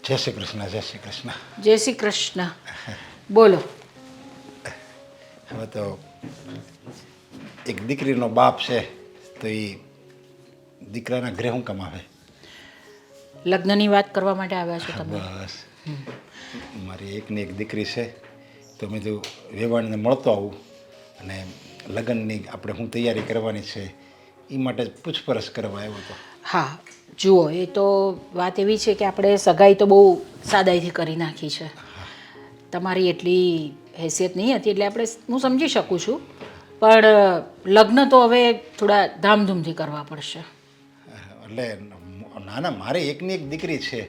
જય શ્રી કૃષ્ણ, જય શ્રી કૃષ્ણ. જય શ્રી કૃષ્ણ. બોલો. હવે તો એક દીકરીનો બાપ છે તો એ દીકરાના ઘરે શું કામ આવે? લગ્નની વાત કરવા માટે આવ્યા છો તમે? બસ મારી એકની એક દીકરી છે તો મેં તો વેવાણને મળતો આવું અને લગ્નની આપણે શું તૈયારી કરવાની છે એ માટે જ પૂછપરછ કરવા આવ્યો હતો. હા જુઓ, એ તો વાત એવી છે કે આપણે સગાઈ તો બહુ સાદાઈથી કરી નાખી છે. તમારી એટલી હેસિયત નહીં હતી એટલે હું સમજી શકું છું, પણ લગ્ન તો હવે થોડા ધામધૂમથી કરવા પડશે. એટલે ના ના, મારે એકની એક દીકરી છે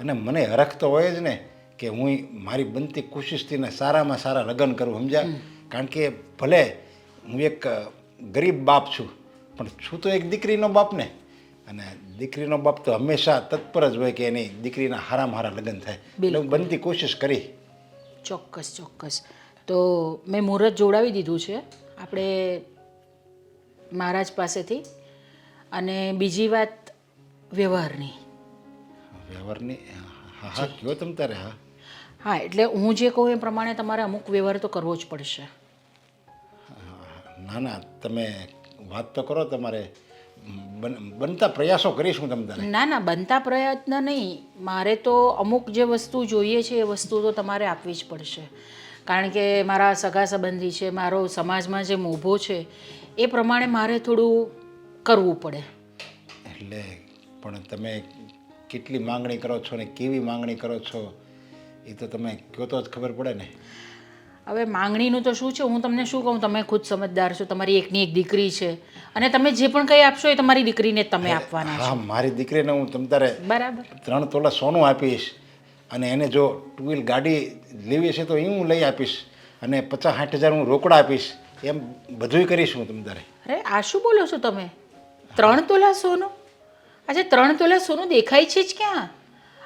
અને મને હરખ તો હોય જ ને કે હું મારી બનતી કોશિશથી ને સારામાં સારા લગ્ન કરું, સમજ્યા? કારણ કે ભલે હું એક ગરીબ બાપ છું પણ છું તો એક દીકરીનો બાપ ને, અને દીકરીનો બાપ તો હંમેશા તત્પર જ હોય કે એની દીકરીના હારામાં હારા લગ્ન થાય. એટલે હું બનતી કોશિશ કરી. ચોક્કસ ચોક્કસ. તો મેં મુહૂર્ત જોડાવી દીધું છે આપણે મહારાજ પાસેથી. અને બીજી વાત વ્યવહારની. વ્યવહારની? હા હા, કયો તમ તારે. હા હા, એટલે હું જે કહું એ પ્રમાણે તમારે અમુક વ્યવહાર તો કરવો જ પડશે. ના ના, તમે વાત તો કરો. તમારે બનતા પ્રયાસો કરીશું તમ તારે. ના ના, બનતા પ્રયત્ન નહીં. મારે તો અમુક જે વસ્તુ જોઈએ છે એ વસ્તુ તો તમારે આપવી જ પડશે, કારણ કે મારા સગા સંબંધી છે, મારો સમાજમાં જે મોભો છે એ પ્રમાણે મારે થોડું કરવું પડે. એટલે પણ તમે કેટલી માંગણી કરો છો ને કેવી માંગણી કરો છો એ તો તમે કહો તો જ ખબર પડે ને. હવે માંગણીનું તો શું છે, હું તમને શું કહું, તમે ખુદ સમજદાર છો. તમારી એકની એક દીકરી છે અને તમે જે પણ કંઈ આપશો એ તમારી દીકરીને જ તમે આપવાના છો. હા, મારી દીકરીને હું તમ તારે બરાબર. 3 તોલા સોનું આપીશ અને એને જો 2 વ્હીલ ગાડી લેવી છે તો એ હું લઈ આપીશ અને 50-60 હજાર હું રોકડા આપીશ. એમ બધુંય કરીશું તમ તારે. અરે આ શું બોલો છો તમે? 3 તોલા સોનું? આજે 3 તોલા સોનું દેખાય છે જ ક્યાં?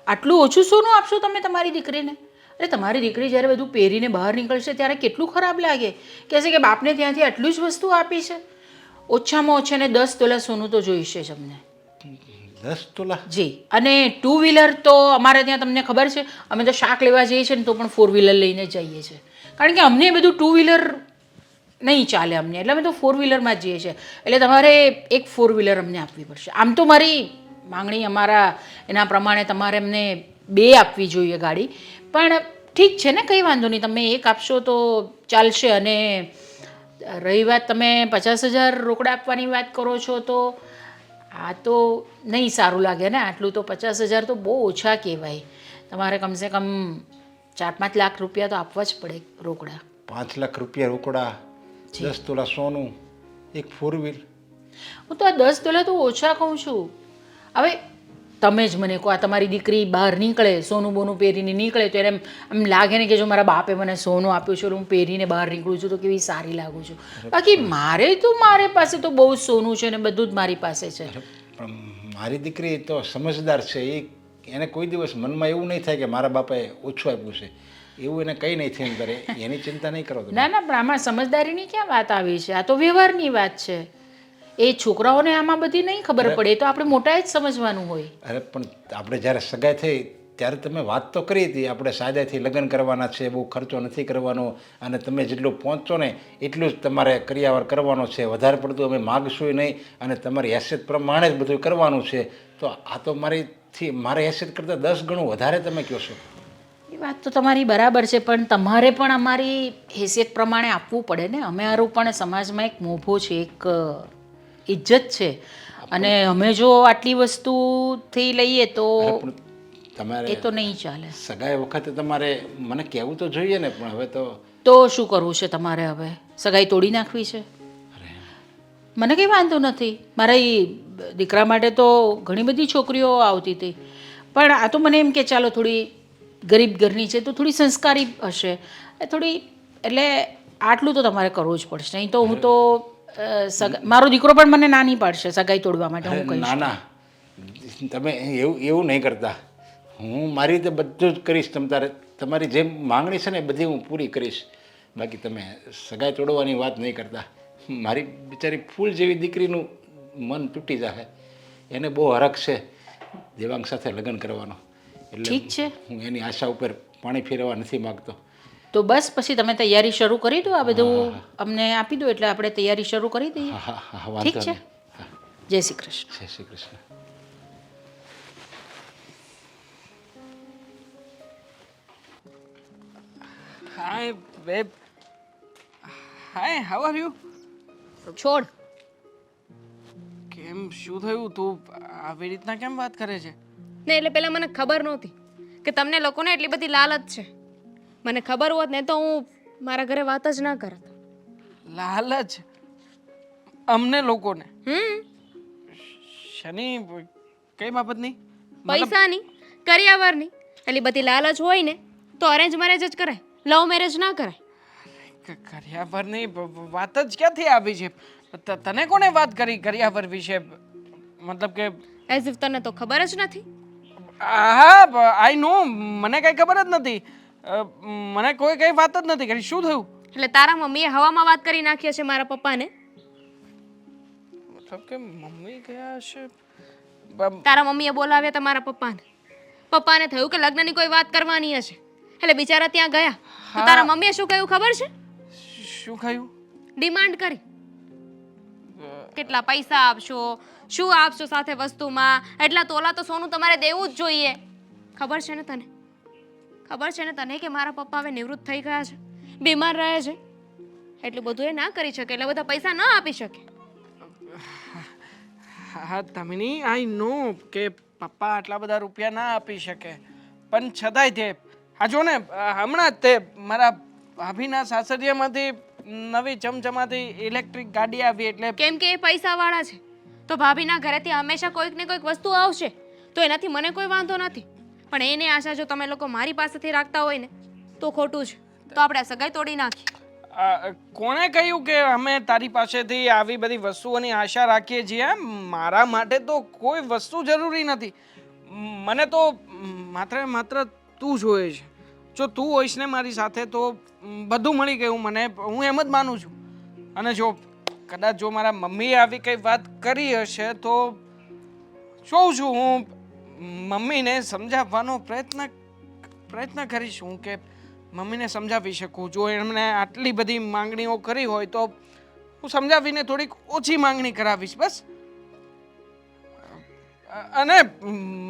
આટલું ઓછું સોનું આપશો તમે તમારી દીકરીને? અરે તમારી દીકરી જ્યારે બધું પહેરીને બહાર નીકળશે ત્યારે કેટલું ખરાબ લાગે. કહેશે કે બાપને ત્યાંથી આટલું જ વસ્તુ આપી છે. ઓછામાં ઓછાને 10 તોલા સોનું તો જોઈશે જ અમને. 10 તોલા? જી. અને 2 વ્હીલર તો અમારે ત્યાં તમને ખબર છે, અમે તો શાક લેવા જઈએ છીએ ને તો પણ 4 વ્હીલર લઈને જઈએ છીએ, કારણ કે અમને બધું 2 વ્હીલર નહીં ચાલે અમને, એટલે અમે તો 4 વ્હીલરમાં જ જઈએ છીએ. એટલે તમારે એક 4 વ્હીલર અમને આપવી પડશે. આમ તો મારી માંગણી અમારા એના પ્રમાણે તમારે અમને 2 આપવી જોઈએ ગાડી, પણ ઠીક છે ને, કંઈ વાંધો નહીં, તમે એક આપશો તો ચાલશે. અને રહી વાત તમે 50,000 રોકડા આપવાની વાત કરો છો તો આ તો નહીં સારું લાગે ને. આટલું તો 50,000 તો બહુ ઓછા કહેવાય. તમારે કમસે કમ 4-5 લાખ રૂપિયા તો આપવા જ પડે રોકડા. 5 લાખ રૂપિયા રોકડા, 10 તોલા સોનું, એક 4 વ્હીલ. હું તો આ 10 તોલા તો ઓછા કહું છું. હવે તમે જ મને કહો, આ તમારી દીકરી બહાર નીકળે, સોનું બોનું પહેરીને નીકળે તો એને એમ લાગે ને કે જો મારા બાપે મને સોનું આપ્યું છે, હું પહેરીને બહાર નીકળું છું તો કેવી સારી લાગું છું. બાકી મારે પાસે તો બહુ જ સોનું છે ને બધું જ મારી પાસે છે. પણ મારી દીકરી તો સમજદાર છે. એને કોઈ દિવસ મનમાં એવું નહીં થાય કે મારા બાપાએ ઓછું આપ્યું છે, એવું એને કંઈ નહીં થઈને કરે. એની ચિંતા નહીં કરો તમે. ના ના, પણ આમાં સમજદારીની ક્યાં વાત આવી છે? આ તો વ્યવહારની વાત છે. એ છોકરાઓને આમાં બધી નહીં ખબર પડે, તો આપણે મોટાએ જ સમજવાનું હોય. અરે પણ આપણે જ્યારે સગાઈ થઈ ત્યારે તમે વાત તો કરી હતી, આપણે સાદાઈથી લગ્ન કરવાના છે, બહુ ખર્ચો નથી કરવાનો, અને તમે જેટલું પહોંચો ને એટલું જ તમારે કરિયાવર કરવાનો છે, વધારે પડતું અમે માગશું નહીં, અને તમારી હેસિયત પ્રમાણે જ બધું કરવાનું છે. તો આ તો મારી હેસિયત કરતાં 10 ગણું વધારે તમે કહો છો. એ વાત તો તમારી બરાબર છે, પણ તમારે પણ અમારી હેસિયત પ્રમાણે આપવું પડે ને. અમારું પણ સમાજમાં એક મોભો છે, એક ઇજ્જત છે, અને અમે જો આટલી વસ્તુથી લઈએ તો તમારે એ તો નહીં ચાલે. સગાઈ વખતે તમારે મને કહેવું તો જોઈએ ને. પણ હવે તો શું કરવું છે તમારે? હવે સગાઈ તોડી નાખવી છે? મને કંઈ વાંધો નથી. મારા દીકરા માટે તો ઘણી બધી છોકરીઓ આવતી હતી, પણ આ તો મને એમ કે ચાલો થોડી ગરીબ ઘરની છે તો થોડી સંસ્કારી હશે, થોડી, એટલે આટલું તો તમારે કરવું જ પડશે. નહીં તો હું તો મારો દીકરો પણ મને ના નહીં પાડશે સગાઈ તોડવા માટે. હું કહીશ. ના ના, તમે એવું નહીં કરતા. હું મારી રીતે બધું જ કરીશ. તમારી જે માંગણી છે ને એ બધી હું પૂરી કરીશ. બાકી તમે સગાઈ તોડવાની વાત નહીં કરતા. મારી બિચારી ફૂલ જેવી દીકરીનું મન તૂટી જાય. એને બહુ હરખ છે દેવાંગ સાથે લગ્ન કરવાનો, એટલે ઠીક છે. હું એની આશા ઉપર પાણી ફેરવવા નથી માગતો. તો બસ પછી તમે તૈયારી શરૂ કરી દો, આ બધું અમને આપી દો એટલે આપણે તૈયારી શરૂ કરી દઈએ. હા હા હા ઠીક વાંધો છે. નહીં. હા, જય શ્રી કૃષ્ણ. જય Shri Krishna. Hi, babe. Hi, how are you? છોડ. કેમ શું થયું? તું આવી રીતના કેમ વાત કરે છે? ને એટલે પહેલાં મને ખબર નહોતી કે તમને લોકોને એટલી બધી લાલચ છે. મને ખબર હોત ને તો હું મારા ઘરે વાત જ ના કરત. લાલચ અમને લોકોને શની કઈ બાબતની? પૈસાની, કરિયાવરની. એટલી બધી લાલચ હોય ને તો અરેન્જ મેરેજ જ કરાય, લવ મેરેજ ના કરાય. કરિયાવરની વાત જ ક્યાંથી આવી છે? તને કોને વાત કરી કરિયાવર વિશે? મતલબ કે એઝ ઇફ તને તો ખબર જ નથી. હા આઈ નો, મને કઈ ખબર જ નથી. મને કોઈ કઈ વાત જ નથી કરી. શું થયું? એટલે તારા મમ્મીએ હવામાં વાત કરી નાખી હશે મારા પપ્પાને. મતલબ કે મમ્મી ગયા હશે? તારા મમ્મીએ બોલાવ્યા તમારા પપ્પાને. પપ્પાને થયું કે લગ્નની કોઈ વાત કરવાની હશે એટલે બિચારા ત્યાં ગયા. તો તારા મમ્મીએ શું કહ્યું ખબર છે? શું કહ્યું? ડિમાન્ડ કરી. કેટલા પૈસા આપશો, શું આપશો સાથે વસ્તુમાં, એટલા તોલા તો સોનું તમારે દેવું જ જોઈએ. ખબર છે ને તને? ખબર છે ને તને કે મારા પપ્પા હવે નિવૃત્ત થઈ ગયા છે, બીમાર રહે છે. એટલું બધું એ ના કરી શકે, એટલે બધા પૈસા ના આપી શકે. હા તમિની, આઈ નો કે પપ્પા આટલા બધા રૂપિયા ના આપી શકે, પણ છતાંય તે આ જો ને હમણાં જ તે મારા ભાભીના સાસરિયામાંથી નવી ચમચમાથી ઇલેક્ટ્રિક ગાડી આવી એટલે કેમ કે એ પૈસાવાળા છે તો ભાભીના ઘરેથી હંમેશા કોઈક ને કોઈક વસ્તુ આવશે તો એનાથી મને કોઈ વાંધો નથી. પણ એને આશા જો તમે લોકો મારી પાસેથી રાખતા હોય ને તો ખોટું છે. તો આપણે આ સગાઈ તોડી નાખી. કોણે કહ્યું કે અમે તારી પાસેથી આવી બધી વસ્તુઓની આશા રાખીએ છીએ? મારા માટે તો કોઈ વસ્તુ જરૂરી નથી. મને તો માત્ર ને માત્ર તું જોઈએ છે. જો તું હોઈશ ને મારી સાથે તો બધું મળી ગયું મને, હું એમ જ માનું છું. અને જો કદાચ જો મારા મમ્મીએ આવી કંઈ વાત કરી હશે તો જોઉં છું, હું મમ્મીને સમજાવવાનો પ્રયત્ન કરીશ હું કે મમ્મીને સમજાવી શકું. જો એમણે આટલી બધી માંગણીઓ કરી હોય તો હું સમજાવીને થોડીક ઓછી માંગણી કરાવીશ બસ. અને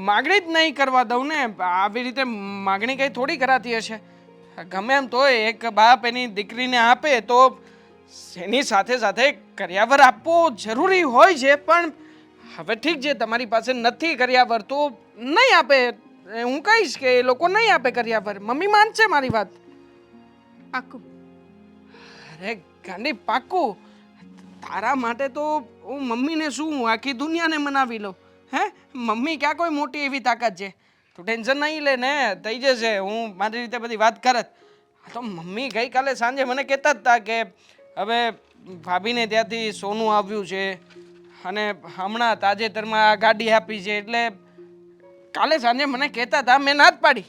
માગણી જ નહીં કરવા દઉં ને, આવી રીતે માગણી કંઈ થોડી કરાતી હશે. ગમે એમ તોય એક બાપ એની દીકરીને આપે તો એની સાથે સાથે કરિયાવર આપવો જરૂરી હોય છે. પણ હવે ઠીક છે, તમારી પાસે નથી કરિયાવર તો નહીં આપે. હું કહીશ કે એ લોકો નહીં આપે કરિયાવર. મમ્મી માનશે મારી વાત? પાક્કું? અરે ગાંડી પાક્કું. તારા માટે તો હું મમ્મીને શું આખી દુનિયાને મનાવી લઉં. હે મમ્મી ક્યાં કોઈ મોટી એવી તાકાત છે? તું ટેન્શન નહીં લે ને, થઈ જશે. હું મારી રીતે બધી વાત કરત. તો મમ્મી ગઈકાલે સાંજે મને કહેતા જ હતા કે હવે ભાભીને ત્યાંથી સોનું આવ્યું છે અને હમણાં તાજેતરમાં આ ગાડી આપી છે. એટલે કાલે સાંજે મને કહેતા હતા, મેં ના જ પાડી.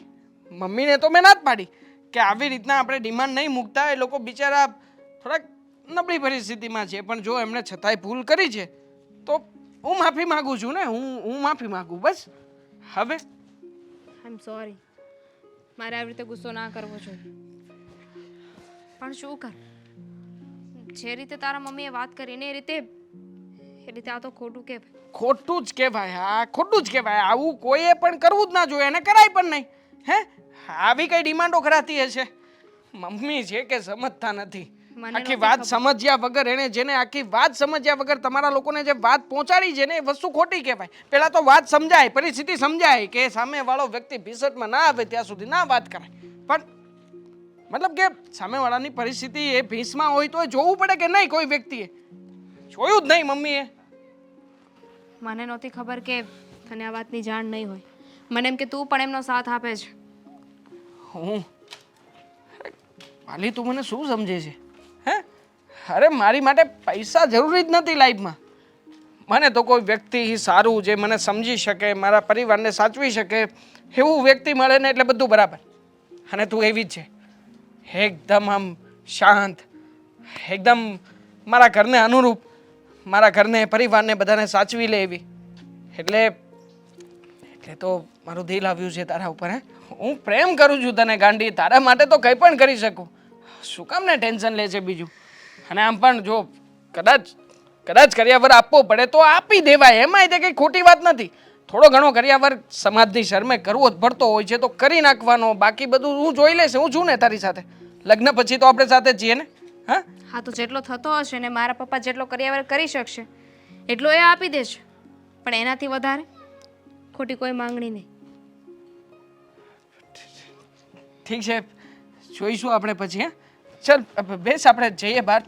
મમ્મીને તો મેં ના જ પાડી કે આવી રીતના આપણે ડિમાન્ડ નહીં મૂકતા. એ લોકો બિચારા થોડાક નબળી પરિસ્થિતિમાં છે, પણ જો એમણે છતાંય ભૂલ કરી છે તો હું માફી માગું છું ને. હું માફી માગું બસ. હવે આઈ એમ સોરી. મારે આવી રીતે ગુસ્સો ના કરવો જોઈએ. પણ શું કર, જે રીતે તારા મમ્મીએ વાત કરી ને એ રીતે આ તો ખોટું કહેવાય. ખોટું જ કહેવાય. હા ખોટું જ કહેવાય. આવું કોઈએ પણ કરવું જ ના જોઈએ અને કરાય પણ નહીં. હે આવી કઈ ડિમાન્ડો કરાતી હશે? મમ્મી છે કે સમજતા નથી. આખી વાત સમજ્યા વગર જેને આખી વાત સમજ્યા વગર તમારા લોકોને જે વાત પહોંચાડી છે ને એ વસ્તુ ખોટી કહેવાય. પહેલા તો વાત સમજાય, પરિસ્થિતિ સમજાય કે સામેવાળો વ્યક્તિ ભીસટમાં ના આવે ત્યાં સુધી ના વાત કરાય. પણ મતલબ કે સામેવાળાની પરિસ્થિતિ એ ભીસમાં હોય તો જોવું પડે કે નહીં? કોઈ વ્યક્તિએ જોયું જ નહીં મમ્મીએ. મને નહોતી ખબર કે તને આ વાતની જાણ નહીં હોય. મને એમ કે તું પણ એમનો સાથ આપે છે. હું પાલી, તું મને શું સમજે છે? હે અરે મારી માટે પૈસા જરૂરી જ નથી લાઈફમાં. મને તો કોઈ વ્યક્તિ સારું જે મને સમજી શકે, મારા પરિવારને સાચવી શકે એવું વ્યક્તિ મળે ને એટલે બધું બરાબર. અને તું એવી જ છે, એકદમ આમ શાંત, એકદમ મારા ઘરને અનુરૂપ, મારા ઘરને પરિવારને બધાને સાચવી લે એવી. એટલે તે તો મારું દિલ આવ્યું છે તારા ઉપર. હે, હું પ્રેમ કરું છું તને ગાંડી. તારા માટે તો કંઈ પણ કરી શકું. શું કામ ને ટેન્શન લે છે બીજું? અને આમ પણ જો કદાચ કરિયાવર આપવો પડે તો આપી દેવાય, એમાંય તે કંઈ ખોટી વાત નથી. થોડો ઘણો કરિયાવર સમાજની શરમે કરવો જ પડતો હોય છે તો કરી નાખવાનો. બાકી બધું હું જોઈ લઈશ. હું છું ને તારી સાથે. લગ્ન પછી તો આપણે સાથે જ છીએ ને. હા હા, તો જેટલો થતો હશે ને મારા પપ્પા જેટલો કરિયાવર કરી શકશે એટલો એ આપી દેશે, પણ એનાથી વધારે ખોટી કોઈ માંગણી નહીં. ઠીક છે, જોઈશું આપણે પછી. હે, ચાલ બેસ, આપણે જઈએ બહાર.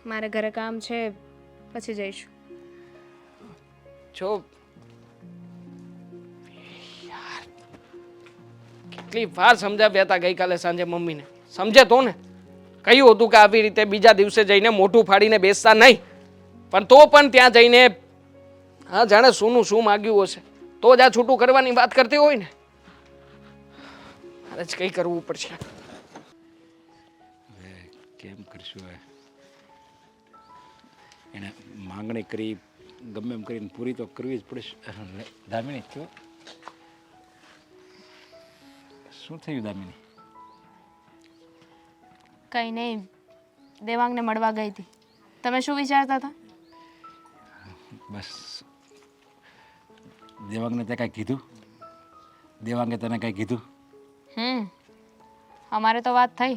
મારે ઘરે કામ છે, પછી જઈશું. જો યાર, કેટલી વાર સમજાવ્યા હતા ગઈકાલે સાંજે મમ્મીને. સમજે તો ને. કહ્યું હતું કે આવી રીતે બીજા દિવસે જઈને મોઢું ફાડીને બેસતા નહીં, પણ તો પણ ત્યાં જઈને હા જાણે શુંનું શું માગ્યું હશે તો જ આ છૂટું કરવાની વાત કરતી હોય ને. મારે જ કંઈ કરવું પડશે. હવે કેમ કરશું? હવે એને માંગણી કરી, ગમે એમ કરીને પૂરી તો કરવી જ પડશે. દામિની, તો શું થયું દામિની? કંઈ નહીં, દેવાંગને મળવા ગઈ હતી. તમે શું વિચારતા હતા? બસ દેવાંગને તે કાંઈ કીધું? દેવાંગે તને કાંઈ કીધું? અમારે તો વાત થઈ.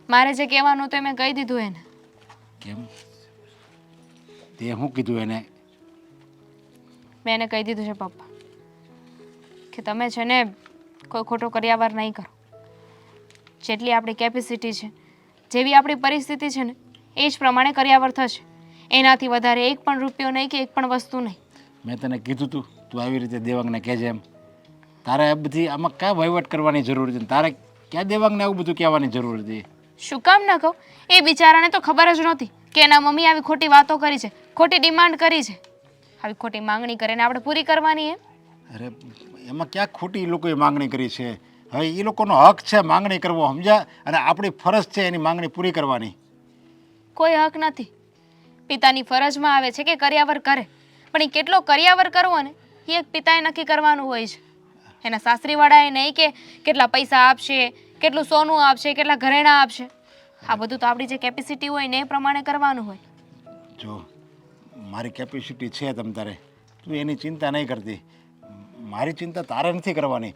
મારે જે કહેવાનું હતું એ મેં કહી દીધું એને. કેમ? તે શું કીધું એને? મેં એને કહી દીધું છે પપ્પા કે તમે છે ને કોઈ ખોટો કરિયાવર નહીં કરો. જેટલી આપણી કેપેસિટી છે, જેવી આપણી પરિસ્થિતિ છે ને એ જ પ્રમાણે કરિયાવર થશે. એનાથી વધારે એક પણ રૂપિયો નહીં કે એક પણ વસ્તુ નહીં. મેં તને કીધું તું આવી રીતે દેવાંગને કહેજે એમ. તારે આ બધી આમાં ક્યાં વહીવટ કરવાની જરૂર હતી? તારે ક્યાં દેવાંગને આવું બધું કહેવાની જરૂર હતી? શું કામ ન કહું? એ બિચારાને તો ખબર જ નહોતી કે એના મમ્મી આવી ખોટી વાતો કરી છે, ખોટી ડિમાન્ડ કરી છે. આવી ખોટી માંગણી કરીને આપણે પૂરી કરવાની એમ? અરે એમાં ક્યાં ખોટી એ લોકોએ માંગણી કરી છે? હવે એ લોકોનો હક છે માંગણી કરવો, સમજ્યા? અને આપણી ફરજ છે એની માંગણી પૂરી કરવાની. કોઈ હક નથી. પિતાની ફરજમાં આવે છે કે કરિયાવર કરે, પણ એ કેટલો કરિયાવર કરવો ને એ એક પિતાએ નક્કી કરવાનું હોય છે. એના સાસરીવાળાએ નહીં કે કેટલા પૈસા આપશે, કેટલું સોનું આપશે, કેટલા ઘરેણાં આપશે. આ બધું તો આપણી જે કેપેસિટી હોય ને એ પ્રમાણે કરવાનું હોય. જો મારી કેપેસિટી છે તમ તારે, તું એની ચિંતા નહીં કરતી. મારી ચિંતા તારે નથી કરવાની.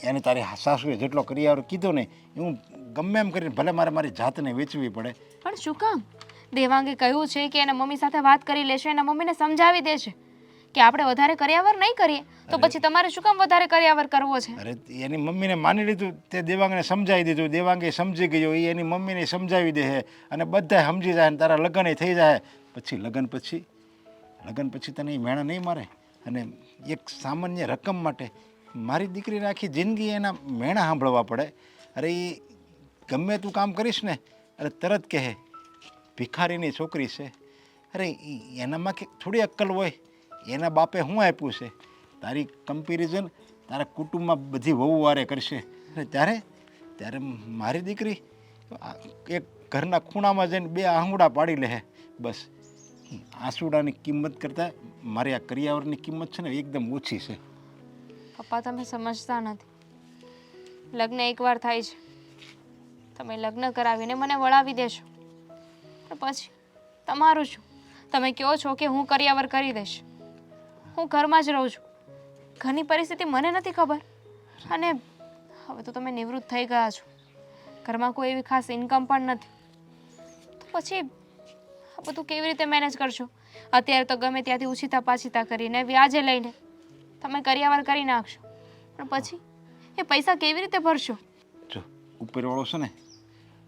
એને તારી સાસુએ જેટલો કરિયાવર કીધો ને એ હું ગમે એમ કરીને ભલે મારી જાતને વેચવી પડે. પણ શું કામ? દેવાંગે કહ્યું છે કે એના મમ્મી સાથે વાત કરી લેશે, એના મમ્મીને સમજાવી દેશે કે આપણે વધારે કરિયાવર નહીં કરીએ તો પછી તમારે શું કામ વધારે કરિયાવર કરવો છે? અરે એની મમ્મીને માની લીધું, તે દેવાંગને સમજાવી દીધું, દેવાંગે સમજી ગયો, એ એની મમ્મીને સમજાવી દે અને બધા સમજી જાય ને તારા લગ્ન થઈ જાય. પછી લગ્ન પછી તને એ મેણા નહીં મારે. અને એક સામાન્ય રકમ માટે મારી દીકરીને આખી જિંદગી એના મેણા સાંભળવા પડે. અરે એ ગમે તું કામ કરીશ ને અરે તરત કહે ભિખારીની છોકરી છે. અરે એનામાં કે થોડી અક્કલ હોય? એના બાપે શું આપ્યું છે? તારી કમ્પેરિઝન તારા કુટુંબમાં બધી વહુ વારે કરશે. ત્યારે મારી દીકરી એક ઘરના ખૂણામાં જઈને બે આંગળા પાડી લે. બસ આંસુડાની કિંમત કરતાં મારી આ કરિયાવરની કિંમત છે ને એકદમ ઓછી છે. પપ્પા તમે સમજતા નથી. લગ્ન એકવાર થાય છે, તમે લગ્ન કરાવીને મને વળાવી દેશો, પણ પછી તમારું શું? તમે કહો છો કે હું કરિયાવર કરી દઈશ. હું ઘરમાં જ રહું છું, ઘરની પરિસ્થિતિ મને નથી ખબર. અને હવે તો તમે નિવૃત્ત થઈ ગયા છો, ઘરમાં કોઈ એવી ખાસ ઇન્કમ પણ નથી. તો પછી આ બધું કેવી રીતે મેનેજ કરશો? અત્યારે તો ગમે ત્યાંથી ઉછીતા પાછીતા કરીને વ્યાજે લઈને તમે કરિયાવર કરી નાખશો, પણ પછી એ પૈસા કેવી રીતે ભરશો? જો ઉપરવાળો છે ને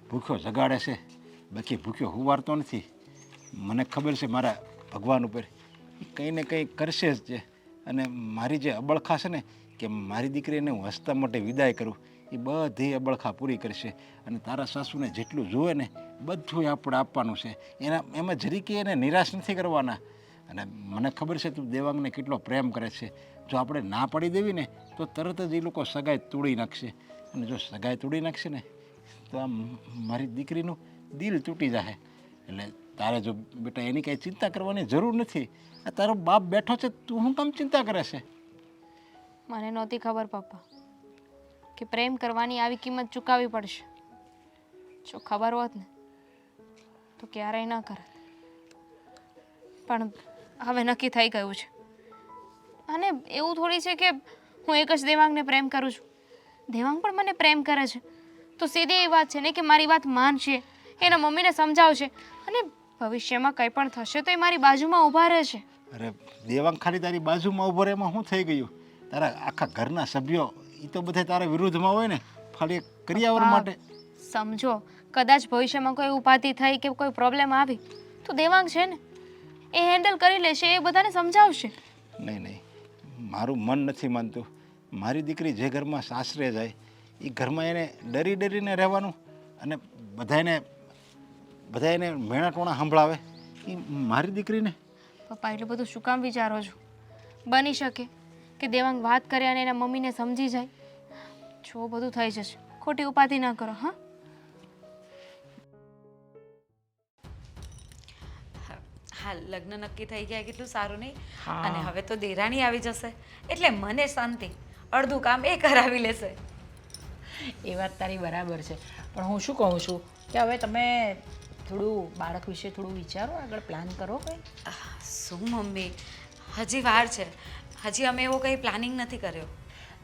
ભૂખ્યો જગાડે છે, બાકી ભૂખ્યો હુવારતો નથી. મને ખબર છે મારા ભગવાન ઉપર એ કંઈ ને કંઈ કરશે જ છે. અને મારી જે અબળખા છે ને કે મારી દીકરીને હું હસતા મોટે વિદાય કરું, એ બધી અબળખા પૂરી કરશે. અને તારા સાસુને જેટલું જોવે ને બધું આપણે આપવાનું છે. એમાં જરીકે એને નિરાશ નથી કરવાના. અને મને ખબર છે તું દેવાંગને કેટલો પ્રેમ કરે છે. જો આપણે ના પાડી દેવી ને તો તરત જ એ લોકો સગાઈ તોડી નાખશે. અને જો સગાઈ તોડી નાખશે ને તો આમ મારી દીકરીનું દિલ તૂટી જાય. એટલે તારે જો બેટા એની કાંઈ ચિંતા કરવાની જરૂર નથી. આ તારો બાપ બેઠો છે, તું શું કામ ચિંતા કરે છે? મને નહોતી ખબર પપ્પા કે પ્રેમ કરવાની આવી કિંમત ચૂકવવી પડશે. જો ખબર હોત ને તો ક્યારેય ન કરત. પણ હવે નક્કી થઈ ગયું છે. અને એવું થોડી છે કે હું એક જ દેવાંગને પ્રેમ કરું છું. દેવાંગ પણ મને પ્રેમ કરે છે. તો સીધી એ વાત છે ને કે મારી વાત માનશે, એના મમ્મીને સમજાવશે અને ભવિષ્યમાં કંઈ પણ થશે તો એ મારી બાજુમાં ઊભા રહેશે. અરે દેવાંગ ખાલી તારી બાજુમાં ઊભો રહે એમાં શું થઈ ગયું? તારા આખા ઘરના સભ્યો એ તો બધા તારા વિરુદ્ધમાં હોય ને, ખાલી એક કરિયાવર માટે. સમજો, કદાચ ભવિષ્યમાં કોઈ ઉપાધિ થઈ કે કોઈ પ્રોબ્લેમ આવી તો દેવાંગ છે ને, એ હેન્ડલ કરી લેશે, એ બધાને સમજાવશે. નહીં નહીં, મારું મન નથી માનતું. મારી દીકરી જે ઘરમાં સાસરે જાય એ ઘરમાં એને ડરી ડરીને રહેવાનું અને બધાને મેણાટોણા સંભળાવે એ મારી દીકરીને. પપ્પા એટલું બધું શું કામ વિચારો છો? બની શકે કે દેવાંગ વાત કરે અને એના મમ્મીને સમજી જાય. જો બધું થઈ જશે, ખોટી ઉપાધિ ન કરો. હા, હા, લગ્ન નક્કી થઈ ગયા કેટલું સારું નહીં. અને હવે તો દેરાણી આવી જશે એટલે મને શાંતિ, અડધું કામ એ કરાવી લેશે. એ વાત તારી બરાબર છે, પણ હું શું કહું છું કે હવે તમે થોડું બાળક વિશે થોડું વિચારો, આગળ પ્લાન કરો કંઈ. શું મમ્મી, હજી વાર છે. હજી અમે એવો કંઈ પ્લાનિંગ નથી કર્યો.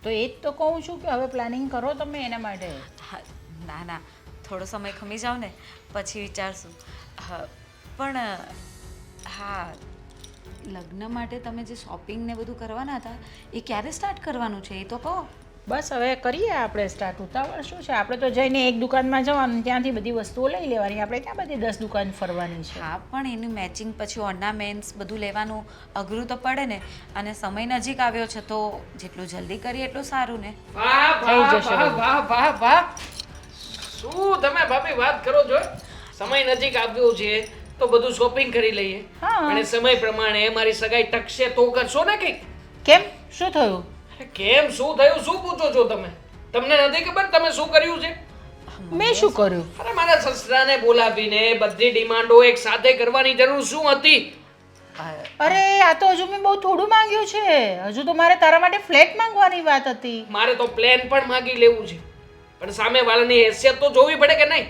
તો એ જ તો કહું છું કે હવે પ્લાનિંગ કરો તમે એના માટે. હા, ના ના, થોડો સમય ખમી જાઓ ને પછી વિચારશું. પણ હા, લગ્ન માટે તમે જે શોપિંગ ને બધું કરવાના હતા એ ક્યારે સ્ટાર્ટ કરવાનું છે એ તો કહો. બસ હવે કરીએ આપણે સ્ટાર્ટ. ઉતાવળ શું છે? આપણે તો જઈને એક દુકાનમાં જવાનું, ત્યાંથી બધી વસ્તુઓ લઈ લેવાની. આપણે ક્યાં બધી 10 દુકાન ફરવાની છે? હા, પણ એનું મેચિંગ પછી ઓર્નામેન્ટ્સ બધું લેવાનું અઘરું તો પડે ને. અને સમય નજીક આવ્યો છે તો જેટલું જલ્દી કરીએ એટલું સારું ને. વાહ થઈ વાહ જશે વાહ બધું. વાહ વાહ વાહ, શું તમે ભાભી વાત કરો છો? સમય નજીક આવ્યો છે તો બધું શોપિંગ કરી લઈએ. હા. અને સમય પ્રમાણે મારી સગાઈ ટકશે તો કરશો ને કંઈક. કેમ, શું થયું? કેમ શું થયું, શું પૂછો છો તમે? તમને નથી ખબર તમે શું કર્યું છે? મેં શું કર્યું? અરે મારા સસરાને બોલાવીને બધી ડિમાન્ડો એક સાથે કરવાની જરૂર શું હતી? અરે આ તો હજુ મેં બહુ થોડું માંગ્યું છે. હજુ તો મારે તારા માટે ફ્લેટ માંગવાની વાત હતી. મારે તો પ્લેન પણ માંગી લેવું છે, પણ સામે વાળાની હેસિયત તો જોવી પડે કે નહીં?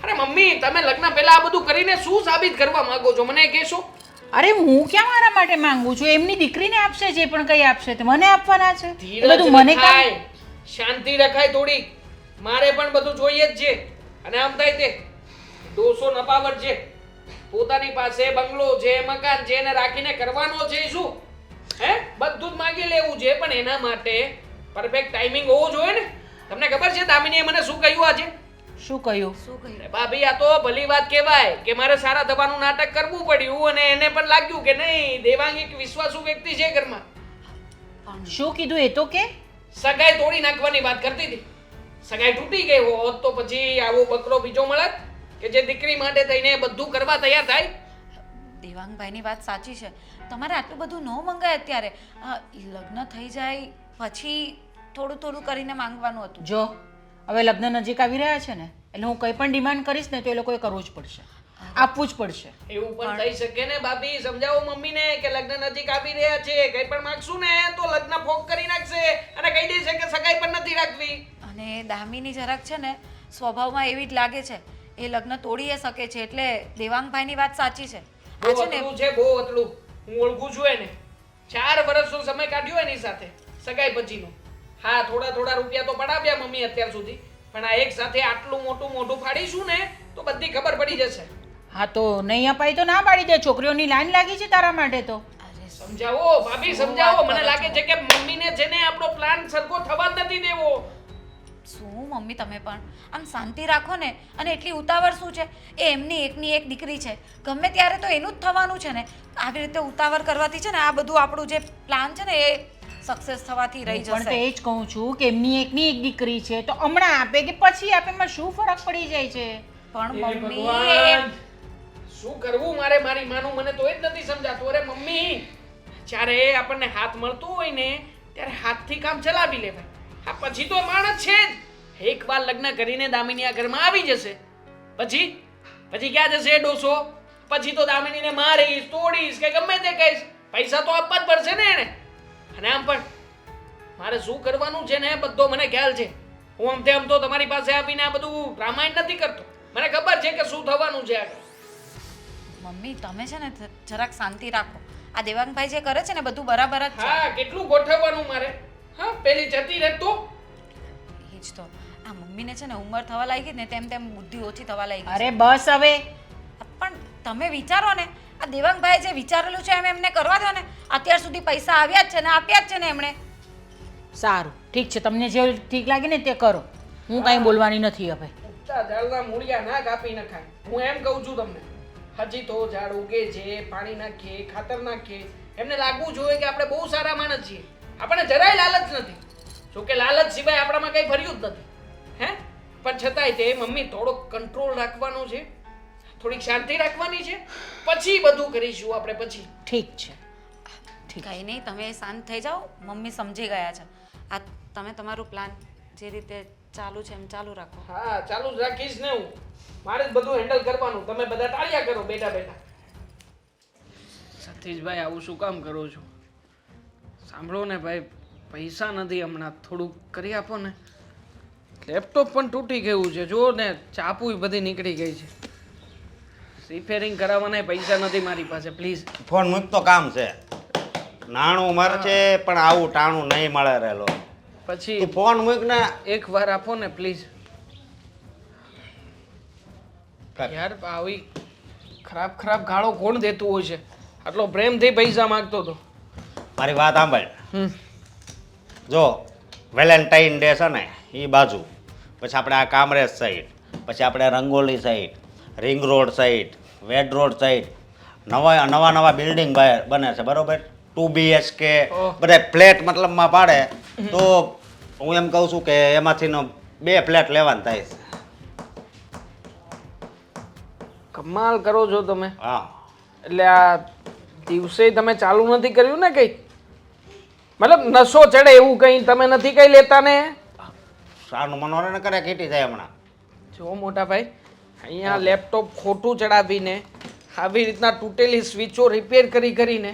અરે મમ્મી, તમે લગ્ન પહેલા આ બધું કરીને શું સાબિત કરવા માંગો છો મને કહેશો? અરે હું ક્યાં મારા માટે માંગુ છું? એમની દીકરીને આપશે, જે પણ કંઈ આપશે તે મને આપવાના છે. એ બધું મને કામ. રખાય, શાંતિ રખાય થોડી. મારે પણ બધું જોઈએ જ છે. અને આમ થાય તે 200 નપાવર છે, પોતાની પાસે બંગલો છે, મકાન છે, એને રાખીને કરવાનો છે શું? હે, બધું જ માંગી લેવું છે, પણ એના માટે પરફેક્ટ ટાઈમિંગ હોવો જોઈએ ને. તમને ખબર છે દામિનીએ મને શું કહ્યું આજે? શું કહ્યું? શું કહ્યું? અરે ભાભી, આ તો ભલી વાત કહેવાય કે મારે સારા થવાનું નાટક કરવું પડ્યું અને એને પણ લાગ્યું કે નહીં, દેવાંગ એક વિશ્વાસુ વ્યક્તિ છે ઘરમાં. શું કીધું એ તો કે? સગાઈ તોડી નાખવાની વાત કરતી હતી. સગાઈ તૂટી ગઈ હોત તો પછી આવો બકરો બીજો મળત કે જે દીકરી માટે થઈને બધું કરવા તૈયાર થાય. દેવાંગભાઈની વાત સાચી છે. તમારે આટલું બધું ન મંગાય અત્યારે. લગ્ન થઈ જાય પછી થોડું થોડું કરીને માંગવાનું હતું. જો હવે લગ્ન નજીક આવી રહ્યા છે ને, એટલે હું કંઈ પણ ડિમાન્ડ કરીશ ને તો એ લોકોએ કરવું જ પડશે, આપવું જ પડશે. એવું પણ થઈ શકે ને ભાભી? સમજાવો મમ્મીને કે લગ્ન નજીક આવી રહ્યા છે, કંઈ પણ માંગશું ને તો લગ્ન ફોક કરી નાખશે અને કહી દેશે કે સગાઈ પણ નથી રાખવી. અને દામિની જરાક છે ને સ્વભાવમાં એવી જ લાગે છે. એ લગ્ન તોડી શકે છે. એટલે દેવાંગભાઈની વાત સાચી છે. બહુ અતડું છે, બહુ અતડું. હું ઓળખું છું એને. 4 વર્ષનો સમય કાઢ્યો એની સાથે સગાઈ પછીનો. હા, થોડા થોડા રૂપિયા તો પડાવ્યા મમ્મી અત્યાર સુધી, પણ આ એક સાથે આટલું મોટું ફાડીશું ને તો બધી ખબર પડી જશે. હા તો નહીં અપાય તો ના પાડી દે. છોકરીઓની લાઈન લાગી છે તારા માટે તો. સમજાવો ભાભી, સમજાવો. મને લાગે છે કે મમ્મીને છે ને આપણો પ્લાન સરખો થવા જ નથી દેવો. શું મમ્મી, તમે પણ આમ શાંતિ રાખો ને. અને એટલી ઉતાવળ શું છે? એ એમની એકની એક દીકરી છે, ગમે ત્યારે તો એનું જ થવાનું છે ને. આવી રીતે ઉતાવળ કરવાથી છે ને આ બધું આપણું જે પ્લાન છે ને એ સક્સેસ થવાથી રહી પણ તો જશે. એ જ કહું છું કે એમની એકની એક દીકરી છે તો હમણાં આપે કે પછી આપે, એમાં શું ફરક પડી જાય છે? પણ હે મમ્મી ભગવાન, શું કરવું મારે મારી માનું? મને તો એ જ નથી સમજાતું. અરે મમ્મી, જ્યારે આપણને હાથ મળતો હોય ને ત્યારે હાથથી કામ ચલાવી લેવાય. હા, પછી તો માણસ છે જ. એકવાર લગ્ન કરીને દામિની આ ઘરમાં આવી જશે પછી ક્યાં જશે ડોસો? પછી તો દામિનીને મારીશ તોડીશ કે ગમે તે કહીશ. પૈસા તો આપવા જ પડશે ને એને. અને આમ પણ મારે શું કરવાનું છે ને બધો મને ખ્યાલ છે. હું આમ તો તમારી પાસે આવીને આ બધું રામાયણ નથી કરતો. મને ખબર છે કે શું થવાનું છે આગળ. મમ્મી તમે છે ને જરાક શાંતિ રાખો. આ દેવાંગભાઈ જે કરે છે ને બધું બરાબર જ છે. હા, કેટલું ગોઠવવાનું મારે. હા, પેલી જતી રહે તો એ જ તો આ મમ્મીને છે ને ઉંમર થવા લાગી ને તેમ તેમ બુદ્ધિ ઓછી થવા લાગી અરે બસ હવે. પણ તમે વિચારો ને આ દેવાંગભાઈએ જે વિચારેલું છે એમ એમને કરવા દો ને. અત્યાર સુધી પૈસા આવ્યા જ છે ને આપ્યા જ છે ને એમણે. સારું ઠીક છે, તમને જે ઠીક લાગે ને તે કરો. હું કાંઈ બોલવાની નથી હવે. ઉગતા ઝાડના મૂળિયા ના કાપી નખાય. હું એમ કહું છું તમને. હજી તો ઝાડ ઉગે છે, પાણી નાખીએ, ખાતર નાખીએ. એમને લાગવું જોઈએ કે આપણે બહુ સારા માણસ છીએ. આપણે જરાય લાલચ નથી. જો કે લાલચ સિવાય આપણામાં કંઈ ભર્યું જ નથી. હે? પણ છતાંય તે મમ્મી થોડોક કંટ્રોલ રાખવાનો છે, થોડીક શાંતિ રાખવાની છે, પછી બધું કરીશું આપણે પછી. ઠીક છે. કંઈ નહીં તમે શાંત થઈ જાઓ. મમ્મી સમજી ગયા છે. આ તમે તમારું પ્લાન જે રીતે ચાલુ છે એમ ચાલુ રાખો. હા, ચાલુ જ રાખીશ ને હું. મારે જ બધું હેન્ડલ કરવાનું. તમે બધા ટાળ્યા કરો બેઠા બેઠા. સતીશભાઈ આવું શું કામ કરો છો? સાંભળો ને ભાઈ, પૈસા નથી હમણાં, થોડુંક કરી આપો ને. લેપટોપ પણ તૂટી ગયું છે જો ને, ચાપુ બધી નીકળી ગઈ છે. રિપેરિંગ કરાવવાના પૈસા નથી મારી પાસે. પ્લીઝ ફોન મૂકતો કામ છે. નાણું મળશે પણ આવું ટાણું નહીં મળે રહેલો. પછી તું ફોન મૂક ને. એક વાર આપો ને પ્લીઝ. યાર આવી ખરાબ ખરાબ ગાળો કોણ દેતું હોય છે? આટલો પ્રેમથી પૈસા માંગતો હતો. મારી વાત સાંભળ. જો વેલેન્ટાઇન ડે છે ને એ બાજુ, પછી આપણે આ કામરેજ સાઈડ, પછી આપણે Rangoli side, ring road side, Ved road side નવા બિલ્ડિંગ બને છે બરોબર. 2 BHK બધા ફ્લેટ મતલબમાં પાડે તો હું એમ કહું છું કે એમાંથી 2 ફ્લેટ લેવાનું થાય છે. કમાલ કરો છો તમે. હા, એટલે આ દિવસે તમે ચાલુ નથી કર્યું ને કઈ? મતલબ નશો ચડે એવું કઈ તમે નથી કઈ લેતા ને? સાનું મનોરંજન કરે કીટી જાય હમણાં. જો મોટા ભાઈ, અહીંયા લેપટોપ ખોટું ચડાવીને આવી રીતના તૂટેલી સ્વિચો રિપેર કરીને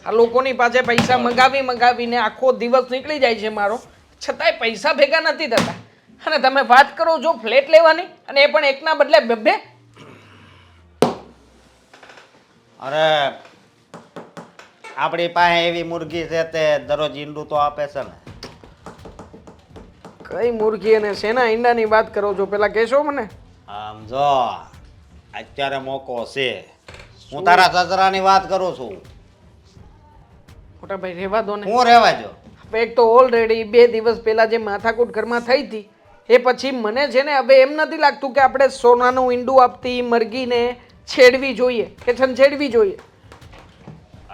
આ લોકોની પાસે પૈસા મંગાવીને આખો દિવસ નીકળી જાય છે મારો, છતાંય પૈસા ભેગા નથી થતા. અને તમે વાત કરો છો ફ્લેટ લેવાની, અને એ પણ એકના બદલે 2. અરે આપણી પાસે એવી મુરગી છે તે દરરોજ ઈંડું તો આપે છે ને. કઈ મુરગી અને શેના ઈંડાની વાત કરો છો પેલા કહેશો મને? આમ જો અત્યારે મોકો છે. હું તારા સસરાની વાત કરું છું. મોટા ભાઈ રહેવા દો ને. હું રહેવા જો. એક તો ઓલરેડી 2 દિવસ પહેલા જે માથાકૂટ ઘરમાં થઈ હતી એ પછી મને છે ને હવે એમ નથી લાગતું કે આપણે સોનાનું ઈંડું આપતી મરઘીને છેડવી જોઈએ કે છંછેડવી જોઈએ.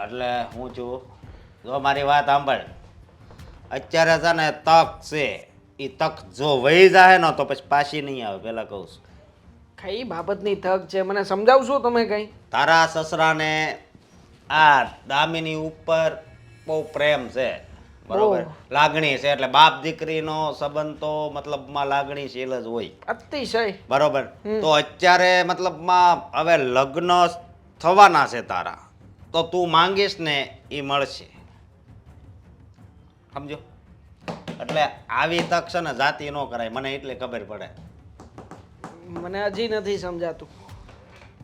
એટલે હું છું, જો મારી વાત સાંભળ. અત્યારે છે ને તક છે, એ તક જો વહી જાય ને તો પછી પાછી નહીં આવે. પેલા કહું છું. કઈ બાબતની તક છે મને સમજાવશો તમે કઈ? તારા સસરાને આ દામિની ઉપર બહુ પ્રેમ છે બરોબર, લાગણી છે. એટલે બાપ દીકરીનો સંબંધ તો મતલબમાં લાગણીશીલ જ હોય અતિશય બરોબર. તો અત્યારે મતલબમાં હવે લગ્ન થવાના છે તારા, તો તું માંગીશ ને એ મળશે, સમજો. એટલે આવી તક છે ને જાતિ ન કરાય, મને એટલે ખબર પડે. મને હજી નથી સમજાતું.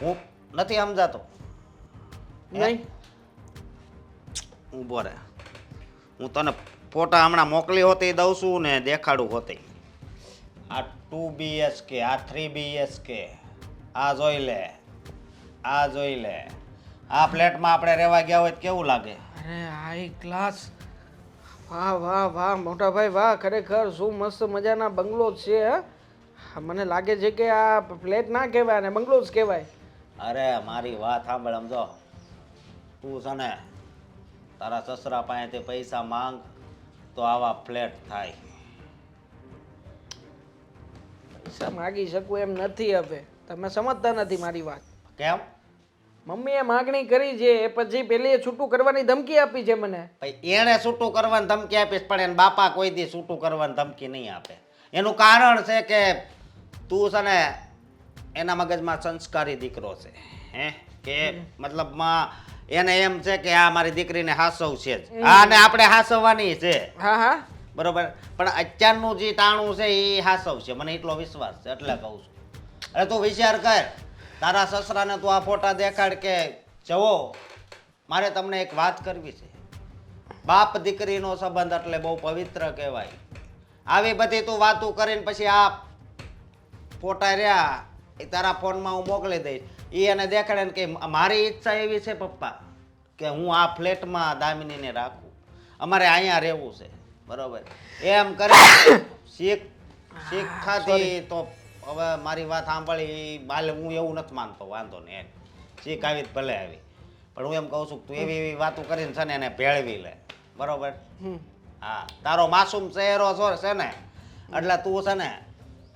હું નથી સમજાતો નહીં ઊભો રહે. હું તને ફોટા હમણાં મોકલી હોતી દઉં છું ને દેખાડું હોતી. આ 2 BHK, આ 3 BHK, આ જોઈ લે, આ જોઈ લે. આ ફ્લેટમાં આપણે રહેવા ગયા હોય તો કેવું લાગે? અરે હાઈ ક્લાસ. વાહ વાહ વાહ મોટા ભાઈ વાહ, ખરેખર શું મસ્ત મજાના બંગલો છે. હા, મને લાગે છે કે આ ફ્લેટ ના કહેવાય ને બંગલો જ કહેવાય. અરે મારી વાત સાંભળ. સમજો તું છે ને તારા સસરા પાસેથી પૈસા માંગ તો આવા ફ્લેટ થાય. પૈસા માગી શકું એમ નથી. હવે તમે સમજતા નથી મારી વાત. કેમ? મમ્મીએ માગણી કરી છે એ પછી પેલીએ છૂટું કરવાની ધમકી આપી છે મને. ભાઈ એણે છૂટું કરવાની ધમકી આપીશ પણ એને બાપા કોઈ દી છૂટું કરવાની ધમકી નહીં આપે. એનું કારણ છે કે તું છે ને એના મગજમાં સંસ્કારી દીકરો છે. હે કે મતલબમાં એને એમ છે કે આ મારી દીકરીને હાસવ છે જ આને આપણે હાસવવાની છે હા હા બરોબર પણ અત્યારનું જે ટાણું છે એ હાસવ છે મને એટલો વિશ્વાસ છે એટલે કહું છું અરે તું વિચાર કર તારા સસરાને તું આ ફોટા દેખાડ કે જવો મારે તમને એક વાત કરવી છે બાપ દીકરીનો સંબંધ એટલે બહુ પવિત્ર કહેવાય આવી બધી તું વાતું કરીને પછી આ ફોટા રહ્યા એ તારા ફોનમાં હું મોકલી દઈશ એ એને દેખાડે ને કે મારી ઈચ્છા એવી છે પપ્પા કે હું આ ફ્લેટમાં દામિનીને રાખું અમારે અહીંયા રહેવું છે બરોબર એમ કરે શીખ ખાધી તો હવે મારી વાત સાંભળી બાલે હું એવું નથી માનતો વાંધો નહીં એમ શીખ આવી ભલે આવી પણ હું એમ કહું છું તું એવી એવી વાતો કરીને છે ને એને ભેળવી લે બરોબર હા તારો માસૂમ ચહેરો છે ને એટલે તું છે ને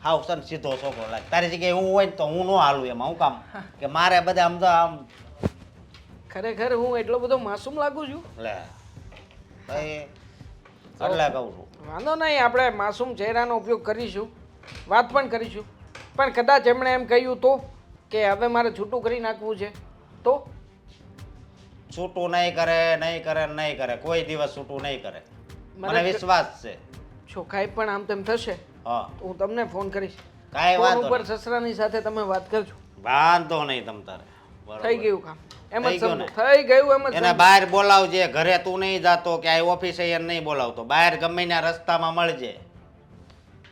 હાવ છે ને સીધો છોકરો લાગે તારી જગ્યાએ હું હોય ને તો હું ન હાલું એમાં હું કામ કે મારે બધા આમ તો આમ ખરેખર હું એટલો બધો માસૂમ લાગુ છું લે તો એ એટલે કહું છું વાંધો નહીં આપણે માસૂમ ચહેરાનો ઉપયોગ કરીશું વાત પણ કરીશું પણ કદાચ એમણે એમ કહ્યું તો કે હવે મારે છૂટું કરી નાખવું છે તો છૂટું નહીં કરે કોઈ દિવસ છૂટું નહીં કરે મને વિશ્વાસ છે જો કાંઈ પણ આમ તેમ થશે હા તો હું તમને ફોન કરીશ કાંઈ ફોન વાંધો ઉપર સસરાની સાથે તમે વાત કરજો વાંધો નહીં તમ તારે બરોબર. થઈ ગયું કામ એમ જ થઈ ગયું સમજો. ને? થઈ ગયું એમ જ એને સમજો. બહાર બોલાવજે ઘરે તું નહીં જાતો કે આ ઓફિસે એને નહીં બોલાવતો બહાર ગમે ત્યાં રસ્તામાં મળજે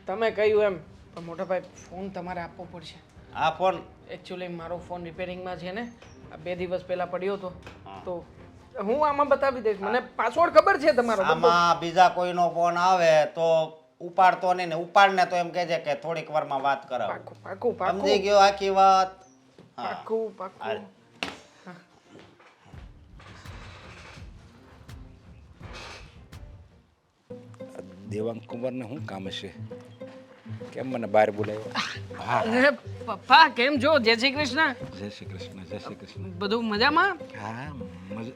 તમે કહ્યું એમ પણ મોટા ભાઈ ફોન તમારે આપવો પડશે આ ફોન એકચ્યુઅલી મારો ફોન રિપેરિંગમાં છે ને આ 2 દિવસ પહેલા પડ્યો હતો હા. તો હું આમાં બતાવી દઈશ મને પાસવર્ડ ખબર છે તમારો બધો. આમાં બીજા કોઈનો ફોન આવે તો ઉપાડતો નહીં ને ઉપાડને તો એમ કહેજે કે થોડીક વારમાં વાત કરાવ પાકું પાકું પાકું સમજી ગયો આખી વાત હા પાકું પાકું હાલ. દેવાંગ કુંવરને શું કામ હશે કેમ મને બહાર બોલાવ્યો હા અરે પપ્પા કેમ છો જય શ્રી કૃષ્ણ જય શ્રી કૃષ્ણ જય શ્રી કૃષ્ણ બધું મજામાં હા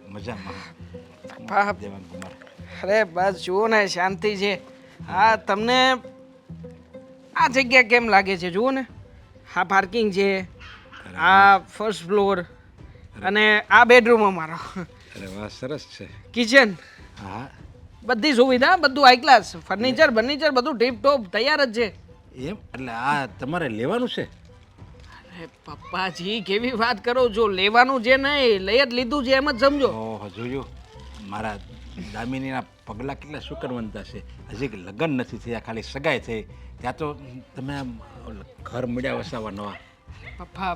મજામાં પપ્પા દેવાંગ કુમાર અરે બસ જુઓ ને શાંતિ છે હા તમને આ જગ્યા કેમ લાગે છે જુઓ ને આ પાર્કિંગ છે આ ફર્સ્ટ ફ્લોર અને આ બેડરૂમ અમારો અરે વાહ સરસ છે કિચન હા બધી સુવિધા બધું હાઈ ક્લાસ ફર્નિચર બધું ટીપ ટોપ તૈયાર જ છે એમ એટલે આ તમારે લેવાનું છે અરે પપ્પાજી કેવી વાત કરો છો લેવાનું છે નહીં લઈ જ લીધું છે એમ જ સમજો ઓહો જોયું મારા દામિનીના પગલાં કેટલા શુકરવંતા છે હજી કે લગ્ન નથી થયા ખાલી સગાઈ થઈ ત્યાં તો તમે આમ ઘર મળ્યા વસાવા નવા પપ્પા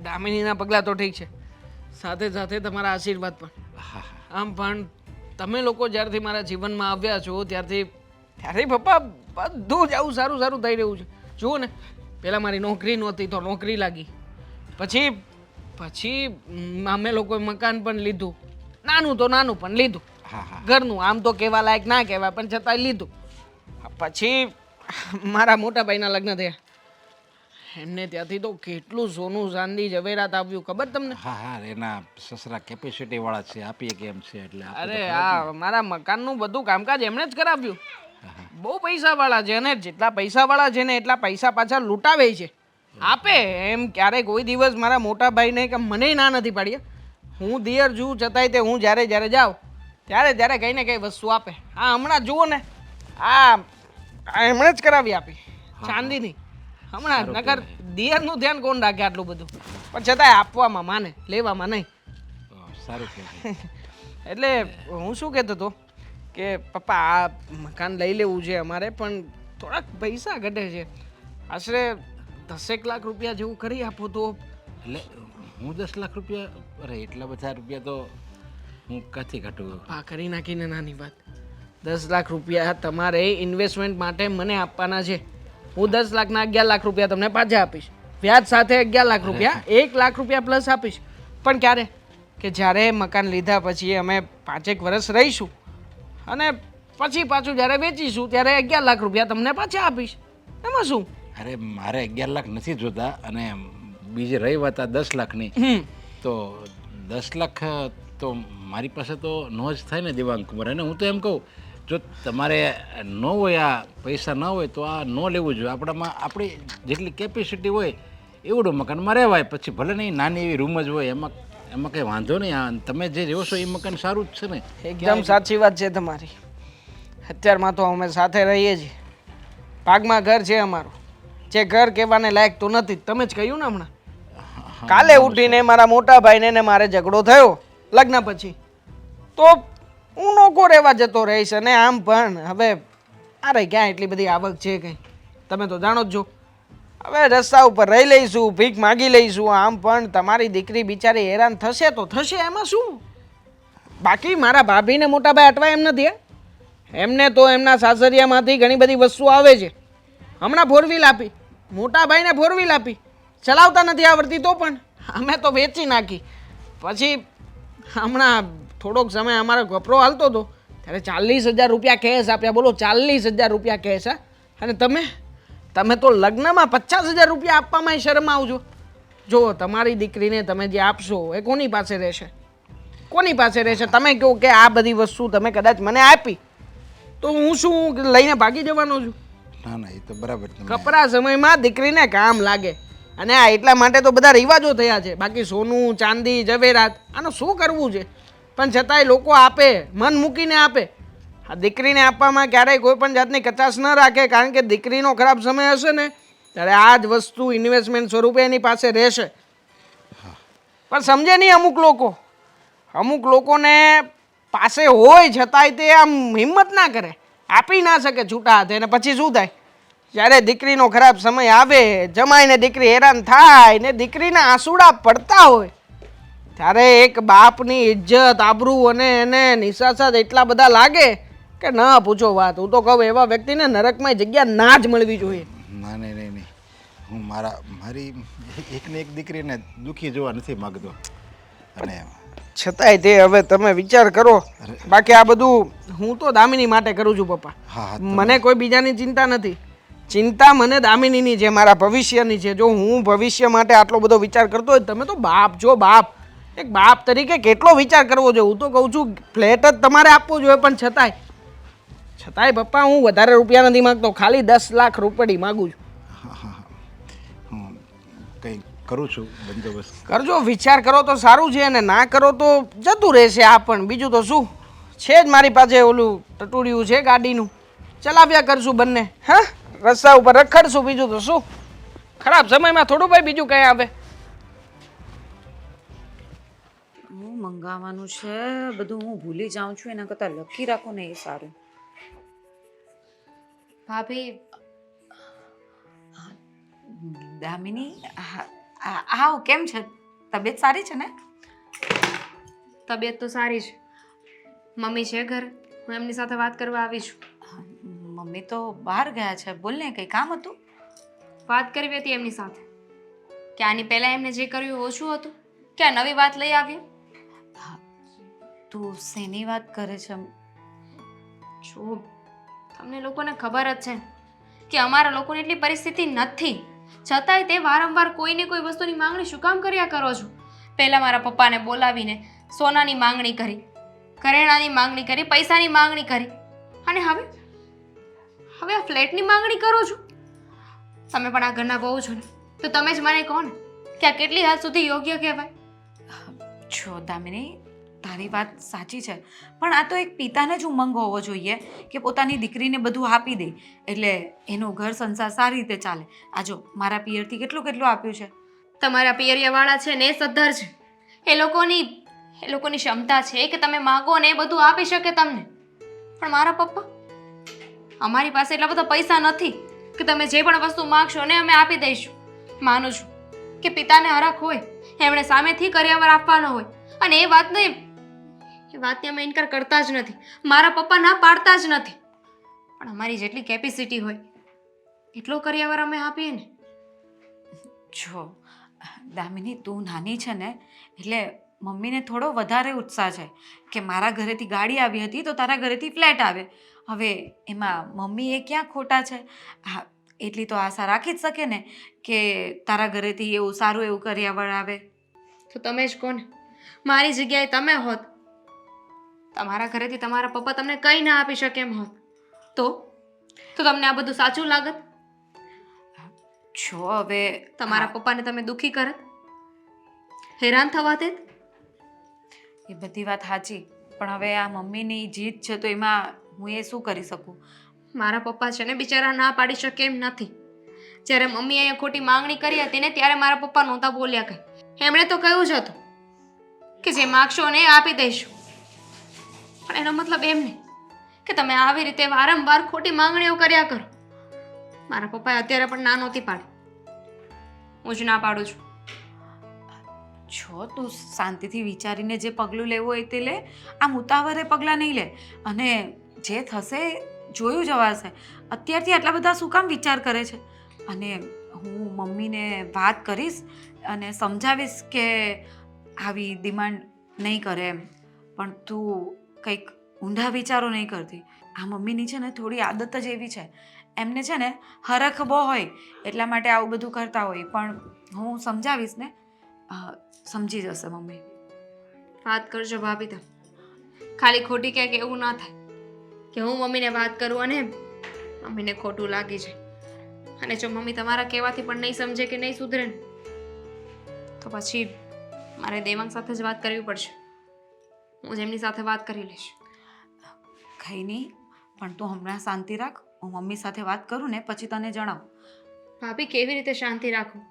દામિનીના પગલાં તો ઠીક છે સાથે સાથે તમારા આશીર્વાદ પણ હા આમ પણ તમે લોકો જ્યારથી મારા જીવનમાં આવ્યા છો ત્યારથી પપ્પા બધું જ આવું સારું સારું થઈ રહ્યું છે જુઓ ને પહેલાં મારી નોકરી નહોતી તો નોકરી લાગી પછી અમે લોકોએ મકાન પણ લીધું નાનું તો નાનું પણ લીધું હા હા ઘરનું આમ તો કહેવા લાયક ના કહેવાય પણ છતાંય લીધું પછી મારા મોટા ભાઈના લગ્ન થયા એમને ત્યાંથી તો કેટલું સોનું ચાંદી જવેરાત આવ્યું ખબર તમને હા હા એના સસરા કેપેસિટી વાળા છે આપીએ કેમ છે એટલે આપણે અરે આ મારા મકાનનું બધું કામકાજ એમણે જ કરાવ્યું બહુ પૈસાવાળા છે અને જેટલા પૈસાવાળા છે ને એટલા પૈસા પાછા લૂંટાવે છે આપે એમ ક્યારેય કોઈ દિવસ મારા મોટા ભાઈને કે મને ના નથી પાડ્યા હું દિયર છું છતાંય તે હું જ્યારે જાઉં ત્યારે કંઈ ને કંઈ વસ્તુ આપે હા હમણાં જુઓ ને આ એમણે જ કરાવી આપી ચાંદીની હમણાં નકર દિયરનું ધ્યાન કોણ રાખે આટલું બધું પણ છતાંય આપવામાં માને લેવામાં નહીં સારું કહેવાય એટલે હું શું કહેતો હતો કે પપ્પા આ મકાન લઈ લેવું છે અમારે પણ થોડાક પૈસા ઘટે છે આશરે 10 લાખ રૂપિયા જેવું કરી આપો તો એટલે હું 10 લાખ રૂપિયા અરે એટલા બધા રૂપિયા તો હું ક્યાંથી ઘટું આ કરી નાખીને નાની વાત 10 લાખ રૂપિયા તમારે ઇન્વેસ્ટમેન્ટ માટે મને આપવાના છે હું 10 લાખના 11 લાખ રૂપિયા તમને પાછા આપીશ વ્યાજ સાથે 11 લાખ રૂપિયા 1 લાખ રૂપિયા પ્લસ આપીશ પણ ક્યારે કે જ્યારે મકાન લીધા પછી અમે 5 વર્ષ રહીશું અને પછી પાછું જ્યારે વેચીશું ત્યારે 11 લાખ રૂપિયા તમને પાછા આપીશ એમાં શું અરે મારે 11 લાખ નથી જોતા અને બીજી રહી વાત આ 10 લાખની તો 10 લાખ તો મારી પાસે તો નો જ થાય ને દેવાંગ કુમાર અને હું તો એમ કહું જો તમારે ન હોય આ પૈસા ન હોય તો આ ન લેવું જોઈએ આપણામાં આપણી જેટલી કેપેસિટી હોય એવડું મકાનમાં રહેવાય પછી ભલે નહીં નાની એવી રૂમ જ હોય એમાં એમાં કંઈ વાંધો નહીં. આ તમે જે રહ્યો છો એ મકાન સારું જ છે ને. એકદમ સાચી વાત છે તમારી. અત્યારમાં તો અમે સાથે રહીએ છીએ. ભાગમાં ઘર છે અમારું, જે ઘર કહેવાને લાયક તો નથી. તમે જ કહ્યું ને હમણાં. કાલે ઉઠીને મારા મોટા ભાઈને ને મારે ઝઘડો થયો લગ્ન પછી, તો હું નોકો રહેવા જતો રહીશ. અને આમ પણ હવે અરે ક્યાં એટલી બધી આવક છે કંઈ, તમે તો જાણો જ છો. હવે રસ્તા ઉપર રહી લઈશું, ભીખ માગી લઈશું. આમ પણ તમારી દીકરી બિચારી હેરાન થશે તો થશે, એમાં શું. બાકી મારા ભાભીને મોટા ભાઈ અટવાય એમ નથી. એમને તો એમના સાસરિયામાંથી ઘણી બધી વસ્તુ આવે છે. હમણાં ફોર વ્હીલ આપી, મોટા ભાઈને ફોર વ્હીલ આપી, ચલાવતા નથી આવડતી તો પણ અમે તો વેચી નાખી. પછી હમણાં થોડોક સમય અમારો ગપરો હાલતો હતો ત્યારે 40,000 રૂપિયા કેશ આપ્યા. બોલો, 40,000 રૂપિયા કેશ. હા, અને તમે તો લગ્નમાં 50,000 રૂપિયા આપવામાં શરમ આવજો. જો તમારી દીકરીને તમે જે આપશો એ કોની પાસે રહેશે? કોની પાસે રહેશે? તમે કહો કે આ બધી વસ્તુ તમે કદાચ મને આપી તો હું શું લઈને ભાગી જવાનો છું? ના ના, એ તો બરાબર. કપરા સમયમાં દીકરીને કામ લાગે. અને આ એટલા માટે તો બધા રિવાજો થયા છે. બાકી સોનું ચાંદી ઝવેરાત આનું શું કરવું છે? પણ છતાંય લોકો આપે, મન મૂકીને આપે. આ દીકરીને આપવામાં ક્યારેય કોઈ પણ જાતની કચાશ ન રાખે, કારણ કે દીકરીનો ખરાબ સમય હશે ને ત્યારે આ જ વસ્તુ ઇન્વેસ્ટમેન્ટ સ્વરૂપે એની પાસે રહેશે. પણ સમજે નહીં અમુક લોકોને પાસે હોય છતાંય તે આમ હિંમત ના કરે, આપી ના શકે છૂટા હાથે. અને પછી શું થાય? જ્યારે દીકરીનો ખરાબ સમય આવે, જમાઈને દીકરી હેરાન થાય ને દીકરીના આંસુડા પડતા હોય ત્યારે એક બાપની ઇજ્જત, આબરૂ અને એને નિશાસાત એટલા બધા લાગે કે ન પૂછો વાત. હું તો કહું એવા વ્યક્તિને નરકમાં જગ્યા ના જ મળવી જોઈએ. ના નહીં નહીં નહીં, હું મારી એકને એક દીકરીને દુઃખી જોવા નથી માગતો. અને છતાંય તે હવે તમે વિચાર કરો. બાકી આ બધું હું તો દામિની માટે કરું છું પપ્પા. હા, મને કોઈ બીજાની ચિંતા નથી. ચિંતા મને દામિનીની છે, મારા ભવિષ્યની છે. જો હું ભવિષ્ય માટે આટલો બધો વિચાર કરતો હોય, તમે તો બાપ છો, બાપ. એક બાપ તરીકે કેટલો વિચાર કરવો જોઈએ. હું તો કહું છું ફ્લેટ જ તમારે આપવો જોઈએ, પણ છતાંય પપ્પા હું વધારે રૂપિયા નથી માગતો, ખાલી 10 લાખ રૂપિયા માગું છું. હું કંઈ કરું છું બંદોબસ્ત. કરજો, વિચાર કરો તો સારું છે, અને ના કરો તો જતું રહેશે આ પણ. બીજું તો શું છે જ મારી પાસે ઓલું ટટુડિયું છે ગાડીનું, ચલાવ્યા કરશું બંને. હા, રસ્તા ઉપર રખડશું. બીજું તો શું, ખરાબ સમયમાં થોડું ભાઈ બીજું કંઈ આવે. હું મંગાવવાનું છે બધું હું ભૂલી જાઉં છું, એના કરતાં લખી રાખો ને એ સારું. ભાભી, દામિની, હા કેમ છે? તબિયત સારી છે ને? તબિયત તો સારી છે. મમ્મી છે ઘરે, હું એમની સાથે વાત કરવા આવી છું. મમ્મી તો બહાર ગયા છે. બોલ ને, કંઈ કામ હતું? વાત કરવી હતી એમની સાથે કે આની પહેલાં એમને જે કર્યું ઓછું હતું કે આ નવી વાત લઈ આવ્યો. તું શેની વાત કરે છે? જો તમને લોકોને ખબર જ છે કે અમારા લોકોની એટલી પરિસ્થિતિ નથી, છતાંય તે વારંવાર કોઈને કોઈ વસ્તુની માંગણી શું કામ કર્યા કરો છો? પહેલાં મારા પપ્પાને બોલાવીને સોનાની માંગણી કરી, કરિયાણાની માંગણી કરી, પૈસાની માંગણી કરી, અને હવે આ ફ્લેટની માંગણી કરો છો. તમે પણ આ ઘરના બહુ છો ને, તો તમે જ મને કહો ને કે આ કેટલી હદ સુધી યોગ્ય કહેવાય? છો દામિની, તારી વાત સાચી છે, પણ આ તો એક પિતાને જ ઉમંગ હોવો જોઈએ કે પોતાની દીકરીને બધું આપી દે એટલે એનો ઘર સંસાર સારી રીતે ચાલે. આ જો મારા પિયરથી કેટલું આપ્યું છે. તમારા પિયરિયાવાળા છે ને એ સદ્ધર છે. એ લોકોની ક્ષમતા છે કે તમે માગો ને એ બધું આપી શકે તમને. પણ મારા પપ્પા, અમારી પાસે એટલા બધા પૈસા નથી કે તમે જે પણ વસ્તુ માગશો ને અમે આપી દઈશું. માનું છું કે પિતાને હરખ હોય, એમણે સામેથી કરિયાવર આપવાનો હોય, અને એ વાતને અમે ઇનકાર કરતા જ નથી. મારા પપ્પા ના પાડતા જ નથી. પણ અમારી જેટલી કેપેસિટી હોય એટલો કરિયાવર અમે આપીએ ને. જો દામિની, તું નાની છે ને એટલે મમ્મીને થોડો વધારે ઉત્સાહ છે કે મારા ઘરેથી ગાડી આવી હતી તો તારા ઘરેથી ફ્લેટ આવે. હવે એમાં મમ્મી એ ક્યાં ખોટા છે? હા, એટલી તો આશા રાખી જ શકે ને કે તારા ઘરેથી એવું સારું એવું કરિયાવર આવે. તો તમે જ કોને, મારી જગ્યાએ તમે હોત, તમારા ઘરેથી તમારા પપ્પા તમને કંઈ ના આપી શકે એમ હોત, તો તમને આ બધું સાચું લાગત? જો હવે તમારા પપ્પાને તમે દુઃખી કરત, હેરાન થવા દેત? એ બધી વાત સાચી, પણ હવે આ મમ્મીની જીદ છે તો એમાં હું એ શું કરી શકું? મારા પપ્પા છે ને બિચારા ના પાડી શકે એમ નથી. જ્યારે મમ્મીએ અહીંયા ખોટી માંગણી કરી હતી ને ત્યારે મારા પપ્પા નહોતા બોલ્યા કંઈ. એમણે તો કહ્યું જ હતું કે જે માગશો ને એ આપી દઈશું. પણ એનો મતલબ એમ નહીં કે તમે આવી રીતે વારંવાર ખોટી માંગણીઓ કર્યા કરો. મારા પપ્પાએ અત્યારે પણ ના નહોતી પાડી. હું જ ના પાડું છું. છો તું શાંતિથી વિચારીને જે પગલું લેવું હોય તે લે. આમ ઉતાવળે પગલાં નહીં લે. અને જે થશે જોયું જવાશે. અત્યારથી આટલા બધા શું કામ વિચાર કરે છે? અને હું મમ્મીને વાત કરીશ અને સમજાવીશ કે આવી ડિમાન્ડ નહીં કરે એમ. પણ તું કંઈક ઊંધા વિચારો નહીં કરતી. આ મમ્મીની છે ને થોડી આદત જ એવી છે. એમને છે ને હરખ બહુ હોય એટલા માટે આવું બધું કરતા હોય. પણ હું સમજાવીશ ને, સમજી જશે મમ્મી. વાત કરજો ભાભી તમે. ખાલી ખોટી ક્યાંક એવું ના થાય કે હું મમ્મીને વાત કરું અને મમ્મીને ખોટું લાગી જાય. અને જો મમ્મી તમારા કહેવાથી પણ નહીં સમજે કે નહીં સુધરે ને તો પછી મારે દેવાંગ સાથે જ વાત કરવી પડશે. હું જ એમની સાથે વાત કરી લઈશ. કંઈ નહીં, પણ તું હમણાં શાંતિ રાખ. હું મમ્મી સાથે વાત કરું ને પછી તને જણાવું. ભાભી કેવી રીતે શાંતિ રાખું?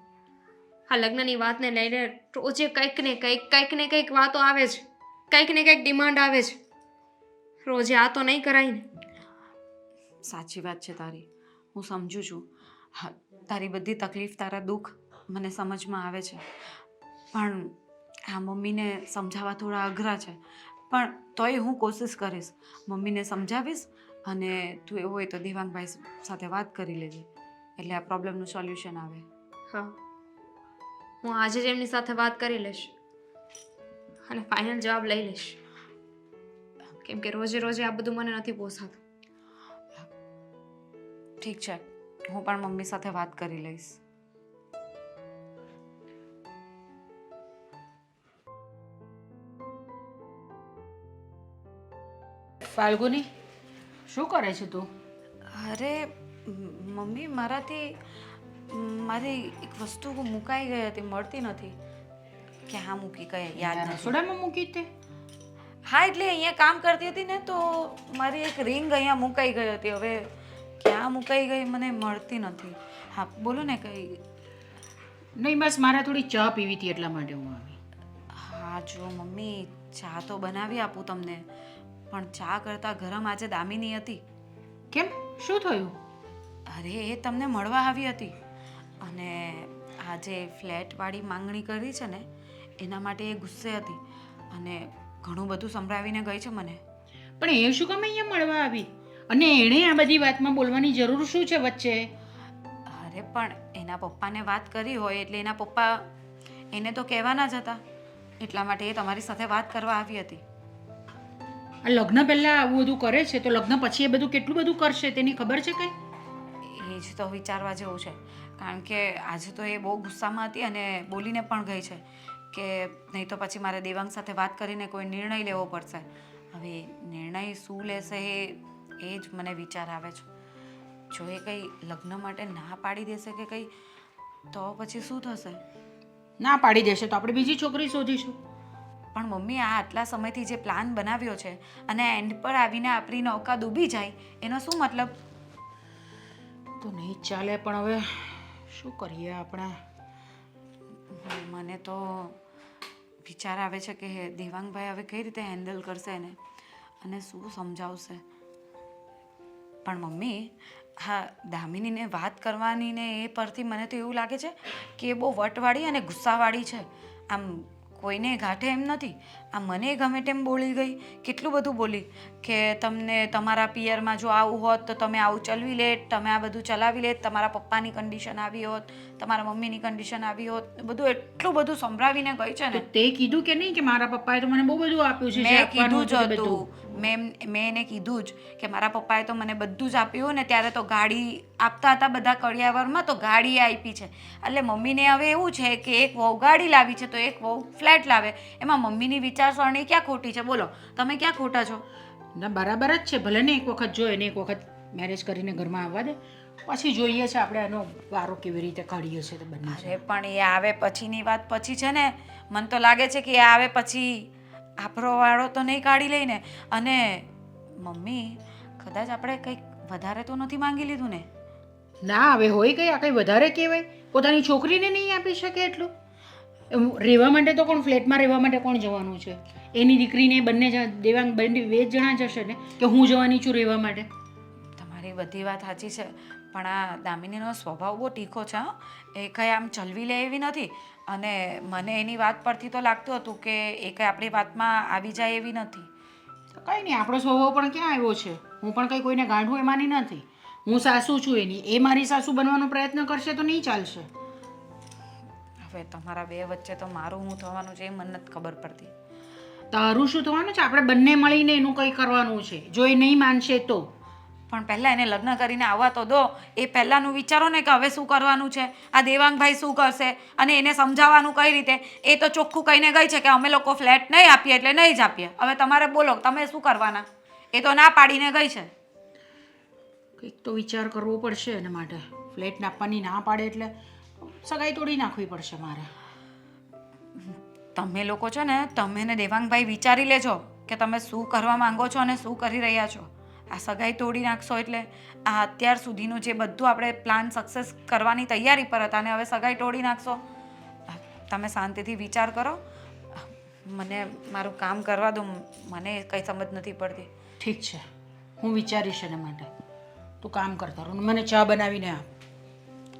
આ લગ્નની વાતને લઈને રોજે કંઈક ને કંઈક વાતો આવે છે. કંઈક ને કંઈક ડિમાન્ડ આવે છે. રોજે આ તો નહીં કરાય ને. સાચી વાત છે તારી. હું સમજુ છું. હા, તારી બધી તકલીફ, તારા દુઃખ મને સમજમાં આવે છે. પણ આ મમ્મીને સમજાવવા થોડા અઘરા છે. પણ તોય હું કોશિશ કરીશ. મમ્મીને સમજાવીશ અને તું એવું હોય તો દેવાંગભાઈ સાથે વાત કરી લેજે. એટલે આ પ્રોબ્લેમનું સોલ્યુશન આવે. હા, હું આજે જ એમની સાથે વાત કરી લઈશ અને ફાઇનલ જવાબ લઈ લઈશ. કેમ કે રોજે રોજે આ બધું મને નથી પોસાતું. ઠીક છે, હું પણ મમ્મી સાથે વાત કરી લઈશ. ફાલ્ગુની, શું કરે છે તું? અરે મમ્મી, મારી એક વસ્તુ મુકાઈ ગઈ હતી, મળતી નથી. ક્યાં મૂકી કઈ યાદ નથી. રસોડામાં મૂકી તે? હા, એટલે અહીંયા કામ કરતી હતી ને તો મારી એક રિંગ અહીંયા મુકાઈ ગઈ હતી. હવે ક્યાં મુકાઈ ગઈ મને મળતી નથી. હા બોલો ને કઈ. નહીં, બસ મારે થોડી ચા પીવી હતી એટલા માટે હું આવી. હા જો મમ્મી, ચા તો બનાવી આપું તમને, પણ ચા કરતાં ગરમ આજે દામિની હતી. કેમ, શું થયું? અરે એ તમને મળવા આવી હતી અને આજે ફ્લેટવાળી માંગણી કરી છે ને એના માટે એ ગુસ્સે હતી અને ઘણું બધું સંભળાવીને ગઈ છે મને. પણ એ શું કામ અહીંયા મળવા આવી? અને એણે આ બધી વાતમાં બોલવાની જરૂર શું છે વચ્ચે? અરે પણ એના પપ્પાને વાત કરી હોય એટલે એના પપ્પા એને તો કહેવાના જ હતા. એટલા માટે એ તમારી સાથે વાત કરવા આવી હતી. આ લગ્ન પહેલાં આવું બધું કરે છે તો લગ્ન પછી એ બધું કેટલું બધું કરશે તેની ખબર છે કંઈ? એ જ તો વિચારવા જેવું છે. કારણ કે આજે તો એ બહુ ગુસ્સામાં હતી અને બોલીને પણ ગઈ છે કે નહીં તો પછી મારે દેવાંગ સાથે વાત કરીને કોઈ નિર્ણય લેવો પડશે. હવે નિર્ણય શું લેશે એ જ મને વિચાર આવે છે. જો એ કંઈ લગ્ન માટે ના પાડી દેશે કે કંઈ તો પછી શું થશે? ના પાડી દેશે તો આપણે બીજી છોકરી શોધીશું. પણ મમ્મી, આ આટલા સમયથી જે પ્લાન બનાવ્યો છે અને એન્ડ પર આવીને આપણી નૌકા ડૂબી જાય એનો શું મતલબ? તો નહીં જ ચાલે. પણ હવે શું કરીએ આપણે? મને તો વિચાર આવે છે કે દેવાંગભાઈ હવે કઈ રીતે હેન્ડલ કરશે એને અને શું સમજાવશે. પણ મમ્મી, હા દામિનીને વાત કરવાની ને એ પરથી મને તો એવું લાગે છે કે એ બહુ વટવાળી અને ગુસ્સાવાળી છે. આમ કોઈને ગાંઠે એમ નથી. આ મને ગમે તેમ બોલી ગઈ, કેટલું બધું બોલી કે તમને તમારા પિયરમાં જો આવું હોત તો તમે આવું ચલાવી લેત, તમે આ બધું ચલાવી લેત, તમારા પપ્પાની કન્ડિશન આવી હોત, તમારા મમ્મીની કન્ડિશન આવી હોત. બધું એટલું બધું સંભળાવીને ગઈ છે ને. તે કીધું કે નહીં કે મારા પપ્પાએ તો મને બહુ બધું આપ્યું છે? મેં કીધું જ હતું, મેં એને કીધું જ કે મારા પપ્પાએ તો મને બધું જ આપ્યું ને ત્યારે તો ગાડી આપતા હતા બધા કડિયાવરમાં તો ગાડી આપી છે. એટલે મમ્મીને હવે એવું છે કે એક વહુ ગાડી લાવી છે તો એક વહુ ફ્લેટ લાવે. એમાં મમ્મીની વિચારસરણી ક્યાં ખોટી છે? બોલો, તમે ક્યાં ખોટા છો? ના, બરાબર જ છે. ભલે ને એક વખત જો એને એક વખત મેરેજ કરીને ઘરમાં આવવા દે, પછી જોઈએ છે આપણે એનો વારો કેવી રીતે કાઢીએ છીએ. તો બંને અરે પણ એ આવે પછીની વાત પછી છે ને. મને તો લાગે છે કે એ આવે પછી આપણોવાળો તો નહીં કાઢી લઈને. અને મમ્મી કદાચ આપણે કંઈક વધારે તો નથી માંગી લીધું ને? ના હવે હોય કંઈ આ કંઈ વધારે કહેવાય? પોતાની છોકરીને નહીં આપી શકે એટલું? રહેવા માટે તો કોણ, ફ્લેટમાં રહેવા માટે કોણ જવાનું છે? એની દીકરીને બંને દેવાંગ બંને 2 જણા જશે ને, કે હું જવાની છું રહેવા માટે? તમારી બધી વાત સાચી છે, પણ આ દામિનીનો સ્વભાવ બહુ તીખો છે. હં, એ કંઈ આમ ચલવી લે એવી નથી. અને મને એની વાત પરથી તો લાગતું હતું કે એ કંઈ આપણી વાતમાં આવી જાય એવી નથી. તો કંઈ નહીં, આપણો સ્વભાવ પણ ક્યાં આવ્યો છે? હું પણ કંઈ કોઈને ગાંઠું એમાંની નથી. હું સાસુ છું એની, એ મારી સાસુ બનવાનો પ્રયત્ન કરશે તો નહીં ચાલશે. હવે તમારા બે વચ્ચે તો મારું હું થવાનું છે એ મને નથી ખબર પડતી. તારું શું થવાનું છે? આપણે બંને મળીને એનું કંઈ કરવાનું છે. જો એ નહીં માનશે તો. પણ પહેલાં એને લગ્ન કરીને આવવા તો દો. એ પહેલાંનું વિચારો ને કે હવે શું કરવાનું છે, આ દેવાંગભાઈ શું કરશે, અને એને સમજાવવાનું કઈ રીતે. એ તો ચોખ્ખું કહીને ગઈ છે કે અમે લોકો ફ્લેટ નહીં આપીએ એટલે નહીં જ આપીએ. હવે તમારે બોલો, તમે શું કરવાના? એ તો ના પાડીને ગઈ છે. કંઈક તો વિચાર કરવો પડશે એના માટે. ફ્લેટ આપવાની ના પાડે એટલે સગાઈ તોડી નાખવી પડશે મારે. તમે લોકો છો ને, તમે ને દેવાંગભાઈ વિચારી લેજો કે તમે શું કરવા માંગો છો અને શું કરી રહ્યા છો. આ સગાઈ તોડી નાખશો એટલે આ અત્યાર સુધીનું જે બધું આપણે પ્લાન સક્સેસ કરવાની તૈયારી પર હતા અને હવે સગાઈ તોડી નાખશો. તમે શાંતિથી વિચાર કરો. મને મારું કામ કરવા દો, મને કંઈ સમજ નથી પડતી. ઠીક છે, હું વિચારીશ એના માટે. તું કામ કરતા રહો, મને ચા બનાવીને આપ.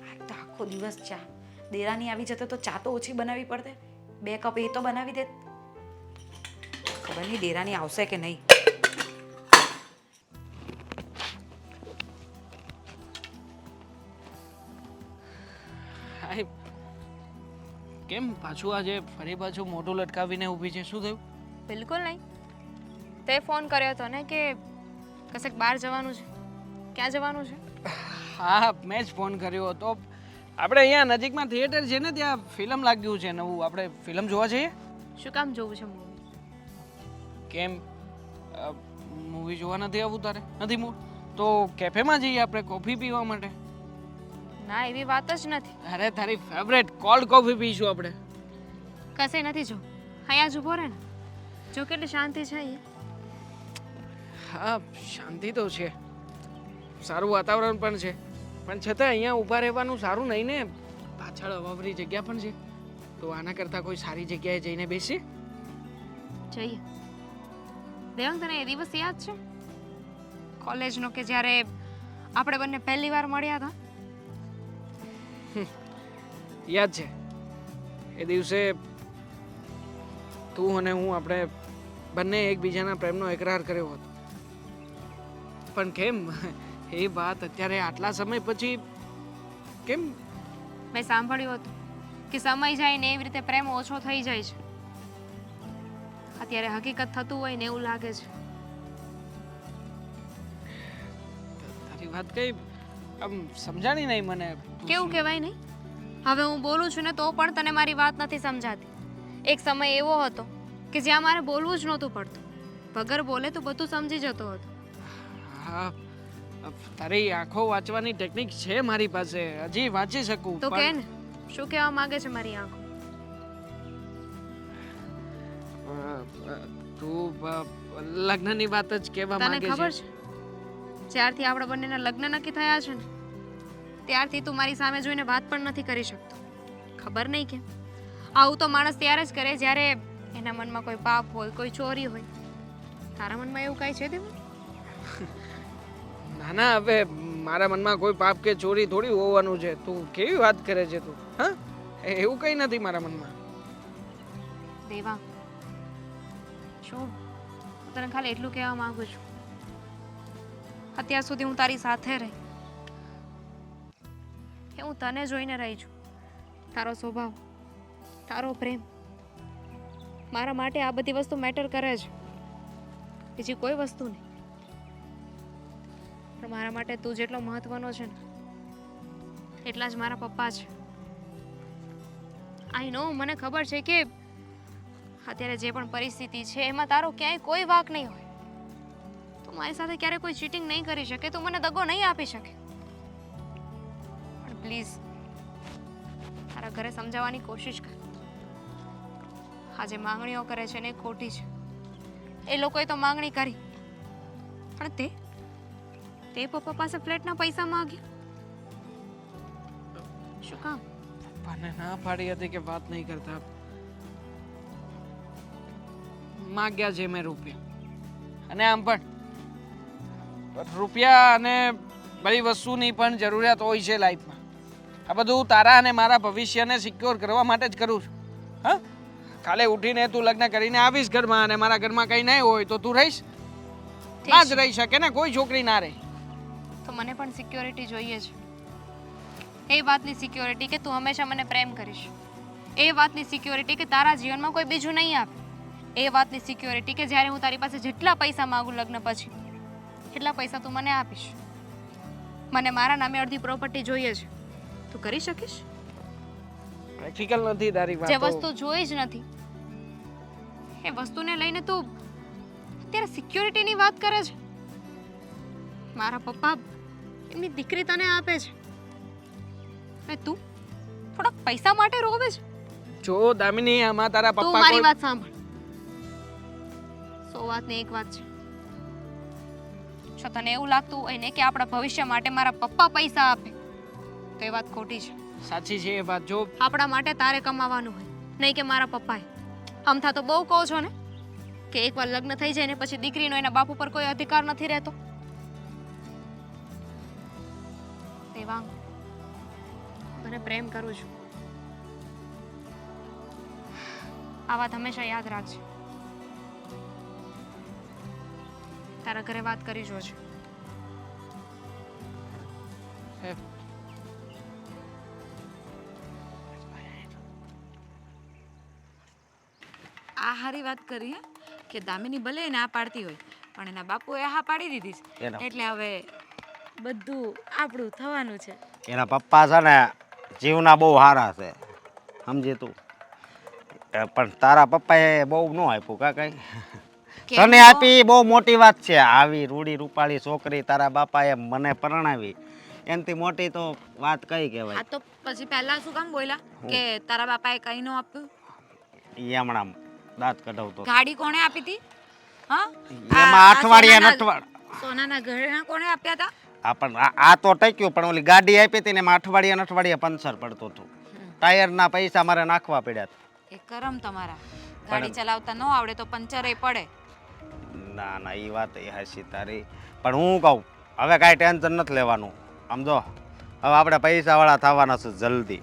આ તો આખો દિવસ ચા. દેરાની આવી જતો તો ચા તો ઓછી બનાવવી પડતે. 2 કપ એ તો બનાવી દે. ખબર નહીં દેરાની આવશે કે નહીં. હાય, કેમ પાછું આજે ફરી પાછું મોઢું લટકાવીને ઊભી છે? શું થયું? બિલકુલ નહીં. તે ફોન કર્યો હતો ને કે કશેક બહાર જવાનું છે. ક્યાં જવાનું છે? હા, મેં જ ફોન કર્યો હતો. આપણે અહીંયા નજીકમાં થિયેટર છે ને, ત્યાં ફિલ્મ લાગ્યું છે નવું. આપણે ફિલ્મ જોવા જઈએ? શું કામ જોવું છે મૂવી? કેમ મૂવી જોવા નથી આવવું તારે? નથી મૂળ તો કેફેમાં જઈએ આપણે કોફી પીવા માટે. ના, એવી વાત જ નથી. અરે તારી ફેવરેટ કોલ્ડ કોફી પીશું આપણે. કશે નથી જો, અહીંયા જ ઊભો રહે ને. જો કેટલી શાંતિ છે અહીંયા. હા, શાંતિ તો છે, સારું વાતાવરણ પણ છે, પણ છતાં અહીંયા ઊભા રહેવાનું સારું નહીં ને. પાછળ હવાભરી જગ્યા પણ છે, તો આના કરતાં કોઈ સારી જગ્યાએ જઈને બેસીએ. જઈએ. દેવાંગ, તને એ દિવસ યાદ છે કોલેજનો, કે જ્યારે આપણે બંને પહેલી વાર મળ્યા હતા? યાદ છે. એ દિવસે તું અને હું આપણે બંને એકબીજાના પ્રેમનો એકરાર કર્યો હતો. પણ કેમ એ વાત અત્યારે આટલા સમય પછી કેમ? મેં સાંભળ્યું હતું કે સમય જાય ને એવી રીતે પ્રેમ ઓછો થઈ જાય છે. અત્યારે હકીકત થતું હોય ને એવું લાગે છે. તારી વાત કઈ આમ સમજાણી નહીં મને. કેવું કહેવાય નહીં? હવે હું બોલું છું ને તો પણ તને મારી વાત નથી સમજાતી. એક સમય એવો હતો કે જ્યાં મારે બોલવું જ નહોતું પડતું. વગર બોલે તું બધું સમજી જતો હતો. હા, તારી આંખો વાંચવાની ટેકનિક છે મારી પાસે, હજી વાંચી શકું. તો કે ને, શું કહેવા માંગે છે મારી આંખો? તું લગ્નની વાત જ કહેવા તને માંગે ખબર છે? છે જ્યારથી આપણા બંનેના લગ્ન નક્કી થયા છે ને, ત્યારથી તું મારી સામે જોઈને વાત પણ નથી કરી શકતો. ખબર નહીં કેમ. આવું તો માણસ ત્યારે જ કરે જ્યારે એના મનમાં કોઈ પાપ હોય, કોઈ ચોરી હોય. તારા મનમાં એવું કાંઈ છે દેવું? ના ના, હવે મારા મનમાં કોઈ પાપ કે ચોરી થોડી હોવાનું છે. તું કેવી વાત કરે છે તું? હા, એવું કંઈ નથી મારા મનમાં. દેવાંગ, શું હું તને ખાલી એટલું કહેવા માંગુ છું, અત્યાર સુધી હું તારી સાથે રહી કે હું તને જોઈને રહી છું. તારો સ્વભાવ, તારો પ્રેમ, મારા માટે આ બધી વસ્તુ મેટર કરે છે, બીજી કોઈ વસ્તુ નહીં. પણ મારા માટે તું જેટલો મહત્વનો છે ને, એટલા જ મારા પપ્પા છે. આઈ નો, મને ખબર છે કે અત્યારે જે પણ પરિસ્થિતિ છે એમાં તારો ક્યાંય કોઈ વાંક નહીં હોય. તું મારી સાથે ક્યારે કોઈ ચીટિંગ નહીં કરી શકે, તું મને દગો નહીં આપી શકે. પણ પ્લીઝ તારા ઘરે સમજાવવાની કોશિશ કર. આ જે માંગણીઓ કરે છે ને એ ખોટી છે. એ લોકોએ તો માંગણી કરી, પણ તે પપ્પા પાસે ફ્લેટના પૈસા માંગ્યા. શું કામ? પપ્પાને ના પાડી હતી કે વાત નહીં કરતા. માગ્યા છે મેં રૂપિયા, અને આમ પણ રૂપિયા અને બધી વસ્તુની પણ જરૂરિયાત હોય છે લાઈફમાં. આ બધું તારા અને મારા ભવિષ્યને સિક્યોર કરવા માટે જ કરું છું. હા, કાલે ઉઠીને તું લગ્ન કરીને આવીશ ઘરમાં અને મારા ઘરમાં કંઈ નહીં હોય તો તું રહીશ? ના જ રહી શકે ને, કોઈ છોકરી ના રહે. તો મને પણ સિક્યોરિટી જોઈએ છે. એ વાતની સિક્યોરિટી કે તું હંમેશા મને પ્રેમ કરીશ, એ વાતની સિક્યોરિટી કે તારા જીવનમાં કોઈ બીજું નહીં આવે, એ વાતની સિક્યોરિટી કે જ્યારે હું તારી પાસે જેટલા પૈસા માંગુ લગ્ન પછી એટલા પૈસા તું મને આપીશ. મને મારા નામે અડધી પ્રોપર્ટી જોઈએ છે. તું કરી શકીશ? પ્રેક્ટિકલ નથી તારી વાત. જે વસ્તુ જોઈ જ નથી એ વસ્તુને લઈને તું અત્યારે સિક્યોરિટીની વાત કરે છે. મારા પપ્પા એમની દીકરી તને આપે છે અને તું થોડાક પૈસા માટે રોવે છે. જો દામિની, આમાં તારા તું પપ્પા મારી વાત સાંભળ. 100 વાતની એક વાત છે. જો તને એવું લાગતું હોય ને કે આપણા ભવિષ્ય માટે મારા પપ્પા પૈસા આપે તો એ વાત ખોટી છે. સાચી છે એ વાત. જો આપણા માટે તારે કમાવાનું હોય, નહીં કે મારા પપ્પાએ. અમથા તો બહુ કહો છો ને કે એકવાર લગ્ન થઈ જાય ને પછી દીકરીનો એના બાપ ઉપર કોઈ અધિકાર નથી રહેતો. દેવાંગ, તને પ્રેમ કરું છું. આ વાત હંમેશા યાદ રાખજે. તારા ઘરે વાત કરી જોજે. હે, આ હારી વાત કરી હે કે દામિની ભલે ના પાડતી હોય પણ એના બાપુએ હા પાડી દીધી છે, એટલે હવે બધું આપણું થવાનું છે. એના પપ્પા છે ને જીવના બહુ સારા છે, સમજી તું. પણ તારા પપ્પાએ બહુ ન આપ્યું કા કઈ. તને આપી બહુ મોટી વાત છે. આવી રૂડી રૂપાળી છોકરી તારા બાપાએ મને પરણાવી, એનાથી મોટી તો વાત કઈ કહેવાય. આ તો પછી પહેલા શું કામ બોલ્યા કે તારા બાપાએ કઈ ન આપ્યું? ઈ હમણાં દાંત કઢાવતો. ગાડી કોણે આપી હતી? હા, એમાં અઠવાડિયા સોનાના ઘરેણા કોણે આપ્યા હતા? આ પણ આ તો ટક્યું, પણ ઓલી ગાડી આપી હતી ને એમાં અઠવાડિયા પંચર પડતું હતું. ટાયરના પૈસા મારે નાખવા પડ્યા હતા. એ કરમ તમારા, ગાડી ચલાવતા ન આવડે તો પંચરે પડે. ના ના, એ વાત એ હાચી તારી. પણ હું કહું, હવે કાંઈ ટેન્શન નથી લેવાનું. સમજો, હવે આપણે પૈસાવાળા થવાના છે જલ્દી.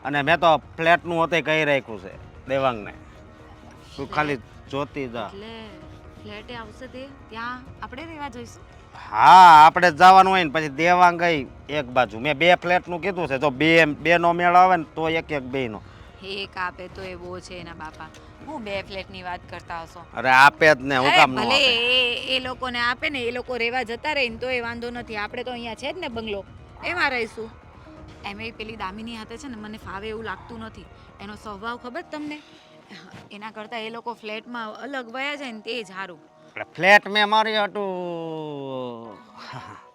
અને મેં તો ફ્લેટનું હોતે કહી રાખ્યું છે દેવાંગને. તું ખાલી જોતી જા. એટલે ફ્લેટે આવશે તે ત્યાં આપણે રહેવા જઈશું. હા, આપણે જ જવાનું હોય ને. પછી દેવાંગ ગઈ એક બાજુ. મેં 2 ફ્લેટનું કીધું છે. જો બે નો મેળ આવે ને તો એક બેનો. એક આપે તો એ બહુ છે એના બાપા. હું 2 ફ્લેટની વાત કરતા હશો? અરે આપે જ ને, હું કામ ન ભલે આપે? એ લોકોને આપે ને, એ લોકો રહેવા જતા રહે ને તો એ વાંધો નથી. આપણે તો અહીંયા છે જ ને બંગલો, એમાં રહીશું. એમાં પેલી દામિની હાથે છે ને મને ફાવે એવું લાગતું નથી. એનો સ્વભાવ ખબર તમને? એના કરતાં એ લોકો ફ્લેટમાં અલગ વયા જાય ને તે જ સારું. ફ્લેટ મેં મારી હતું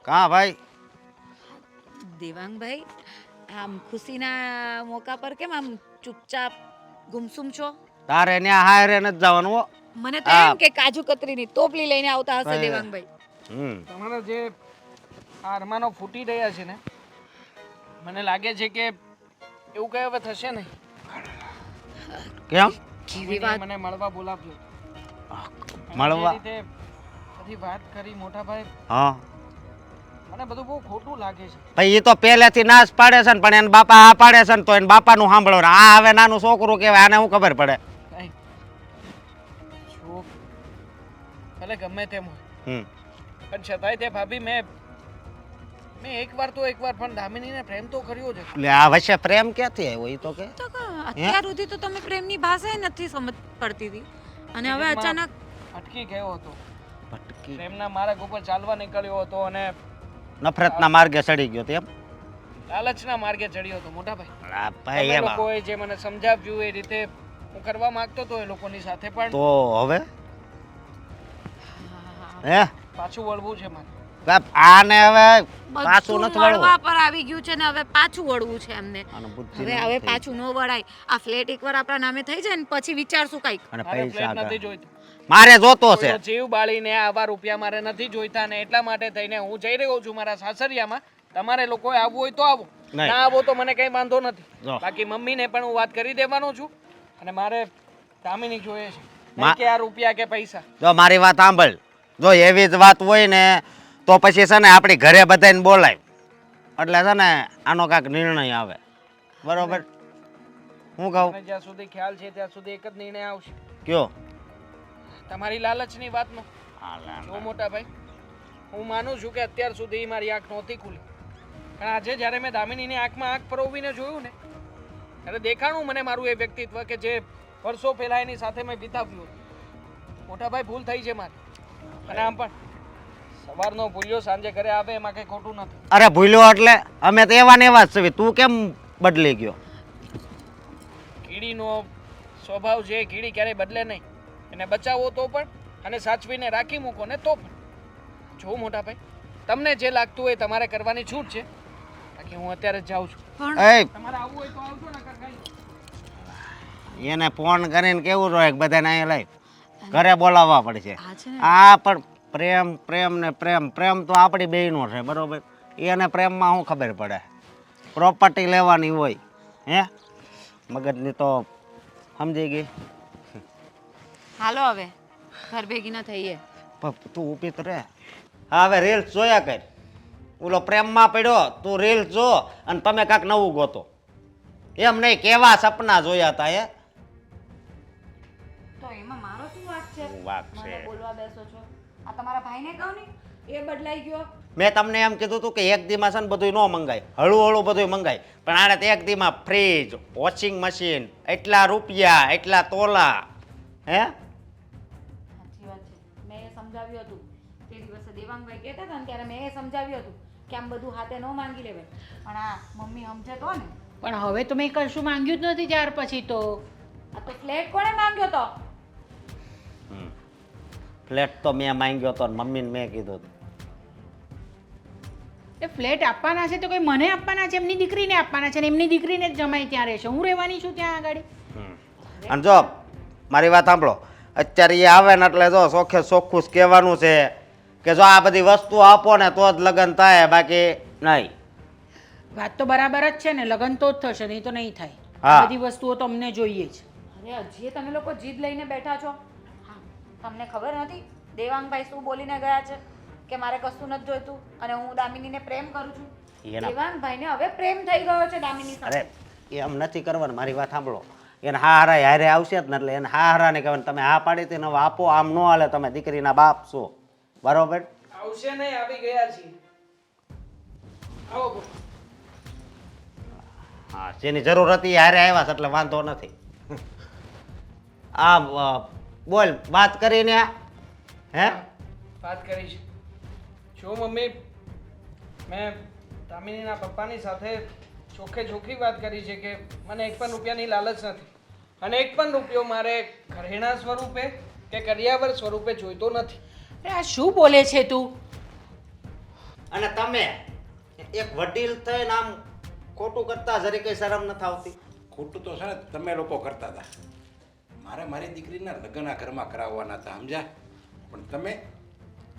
કાં ભાઈ? દેવાંગભાઈ, આમ ખુશીના મોકા પર કેમ આમ ચૂપચાપ ગુમસુમ છો? તારે ત્યાં હારે નથી જવાનું હો. મને તો એમ કે કાજુ કતરીની ટોપલી લઈને આવતા હશે દેવાંગભાઈ. તમારા જે આ અરમાનો ફૂટી રહ્યા છે ને, મને લાગે છે કે એવું કઈ હવે થશે નહીં. કેમ? કેવી વાત? મને મળવા બોલાવજો. મળવા? જે રીતે બધી વાત કરી મોટા ભાઈ, હા, મને બધું બહુ ખોટું લાગે છે. ભાઈ એ તો પહેલેથી નાશ પાડે છે ને, પણ એના બાપા આ પાડે છે ને તો એના બાપાનું સાંભળવાનું. આ હવે નાનું છોકરું કહેવાય, આને શું ખબર પડે? નહીં, જો ભલે ગમે તેમ હોય, પણ છતાંય તે ભાભી મેં એકવાર પણ દામિનીને પ્રેમ તો કર્યો છે. એટલે આ વચ્ચે પ્રેમ ક્યાંથી આવ્યો એ તો કે? તો અત્યાર સુધી તો તમે પ્રેમની ભાષા નથી સમજ પડતી હતી અને હવે અચાનક અટકી ગયો હતો. ભટકી પ્રેમના માર્ગ ઉપર ચાલવા નીકળ્યો હતો અને નફરતના માર્ગે ચડી ગયો તેમ? લાલચના માર્ગે ચડ્યો હતો મોટા ભાઈ. આ ભાઈ તમે એમાં લોકોએ જે મને સમજાવ્યું એ રીતે હું કરવા માંગતો હતો એ લોકોની સાથે, પણ તો હવે હે પાછું વળવું છે મારે. આને હવે પાછું નથી વળવું. વળવા પર આવી ગયું છે ને હવે પાછું વળવું છે એમને. આનું બુદ્ધિ હવે પાછું ન વળાય. આ ફ્લેટ એકવાર આપણા નામે થઈ જાય ને પછી વિચારશું કઈક. અને મારે પૈસા ફ્લેટ નથી જોઈતું. મારે જોતો છે. કોઈનો જીવ બાળીને આવા રૂપિયા મારે નથી જોઈતા ને એટલા માટે થઈને હું જઈ રહ્યો છું મારા સાસરિયામાં. તમારે લોકોએ આવવું હોય તો આવો, નહીં. ના આવો તો મને કઈ વાંધો નથી. જો. બાકી મમ્મીને પણ હું વાત કરી દેવાનો છું અને મારે દામિની જોઈએ છે, મા- નહીં કે આ રૂપિયા કે પૈસા. જો મારી વાત સાંભળ, જો એવી જ વાત હોય ને તો પછી છે ને આપણી ઘરે બધાને બોલાય એટલે છે ને આનો કાંઈક નિર્ણય આવે, બરોબર? હું કહું મને જ્યાં સુધી ખ્યાલ છે ત્યાં સુધી એક જ નિર્ણય આવશે, કયો? તમારી લાલચની વાતનો. જો મોટા ભાઈ, હું માનું છું કે અત્યાર સુધી મારી આંખ નહોતી ખુલી, પણ આજે જ્યારે મેં દામિનીની આંખમાં આંખ પરોવીને જોયું ને ત્યારે દેખાણું મને મારું એ વ્યક્તિત્વ કે જે વર્ષો પહેલા એની સાથે મેં વિતાવ્યું હતું. મોટા ભાઈ, ભૂલ થઈ છે મારી. અને આમ પણ સવારનો ભૂલ્યો સાંજે ઘરે આવે એમાં કંઈ ખોટું નથી. અરે ભૂલ્યો એટલે અમે તો એવા ને એવા જ છીએ, તું કેમ બદલી ગયો? કીડીનો સ્વભાવ છે, કીડી ક્યારેય બદલે નહીં. એને બચાવો તો પણ અને સાચવીને રાખી મૂકો ને તો પણ. જો મોટા ભાઈ, તમને જે લાગતું હોય તમારે કરવાની છૂટ છે, બાકી હું અત્યારે જ જાઉં છું. એ તમારે આવવું હોય તો આવજો ને કાંઈ. એને ફોન કરીને કેવું રહે બધાને અહીંયા લાઈ ઘરે બોલાવવા પડશે. આ છે ને આ પણ પ્રેમ પ્રેમ ને પ્રેમ પ્રેમ તો આપણી બેયનો છે, બરોબર? એને પ્રેમમાં શું ખબર પડે? પ્રોપર્ટી લેવાની હોય હે મગજની તો સમજી ગઈ. હાલો હવે ઘર ભેગી ન થઈએ. પણ તું ઊભી તો રહે. હા હવે રીલ્સ જોયા કર. ઓલો પ્રેમમાં પડ્યો, તું રીલ્સ જો અને તમે કાંઈક નવું ગોતો. એમ નહીં, કેવા સપના જોયા હતા હે? તો એમાં મારો શું વાંક છે? શું વાંક છે? મને બોલવા બેસો છો. આ તમારા ભાઈને કહો ને, એ બદલાઈ ગયો. મેં તમને એમ કીધું હતું કે એક દીમાં છે ને બધું ન મંગાય, હળવું હળવું બધું મંગાય, પણ આને તો એક દીમાં ફ્રીજ, વોશિંગ મશીન, એટલા રૂપિયા, એટલા તોલા. હે સાચી વાત છે. મેં એ સમજાવ્યું હતું તે દિવસે દેવાંગભાઈ કહેતા હતા ને ત્યારે મેં એ સમજાવ્યું હતું કે આમ બધું હાથે ન માંગી લેવાય, પણ આ મમ્મી સમજે તો ને. પણ હવે તો મેં કશું માંગ્યું જ નથી ત્યાર પછી તો. આ તો ફ્લેટ કોણે માંગ્યો તો? ફ્લેટ તો મેં માંગ્યો હતો ને મમ્મીને મેં કીધું હતું. એ ફ્લેટ આપવાના છે તો કોઈ મને આપવાના છે, એમની દીકરીને આપવાના છે, ને એમની દીકરીને જ જમાઈ ત્યાં રહેશે. હું રહેવાની છું ત્યાં આગળ. અને જો મારી વાત સાંભળો, અત્યારે એ આવે ને એટલે જો ચોખ્ખે ચોખ્ખું જ કહેવાનું છે કે જો આ બધી વસ્તુ આપો ને તો જ લગ્ન થાય, બાકી નહીં. વાત તો બરાબર જ છે ને, લગ્ન તો જ થશે, નહીં તો નહીં થાય. હા. આ બધી વસ્તુઓ તો અમને જોઈએ જ. અરે હજી તમે લોકો જીદ લઈને બેઠા છો. હા, તમને ખબર નથી દેવાંગભાઈ શું બોલીને ગયા છે કે મારે કશું નથી જોઈતું અને હું દામિનીને પ્રેમ કરું છું. એના- દેવાંગભાઈને હવે પ્રેમ થઈ ગયો છે દામિની સાથે. અરે એમ નથી કરવાનું, મારી વાત સાંભળો. એને હા હારા હારે આવશે જ ને એટલે એને હા હારાને કહેવાનું તમે હા પાડી હતી ને હવે આપો, આમ ન હાલે, તમે દીકરીના બાપ છો, બરોબર? આવશે નહીં, આવી ગયા છીએ. આવો બોલો. હા, જેની જરૂર હતી એ હારે આવ્યા છે એટલે વાંધો નથી. આ બોલ વાત કરીને હે વાત કરી છે. જો મમ્મી, મેં દામિનીના પપ્પાની સાથે ચોખ્ખે ચોખ્ખી વાત કરી છે કે મને એક પણ રૂપિયાની લાલચ નથી અને એક પણ રૂપિયો મારે ઘરેણા સ્વરૂપે કે કરિયાવર સ્વરૂપે જોઈતો નથી. અરે આ શું બોલે છે તું? અને તમે એક વડીલ થઈને આમ ખોટું કરતા જરી કઈ શરમ નથી આવતી? ખોટું તો છે ને તમે લોકો કરતા હતા. મારે મારી દીકરીના લગ્ન આ ઘરમાં કરાવવાના હતા, સમજ્યા? પણ તમે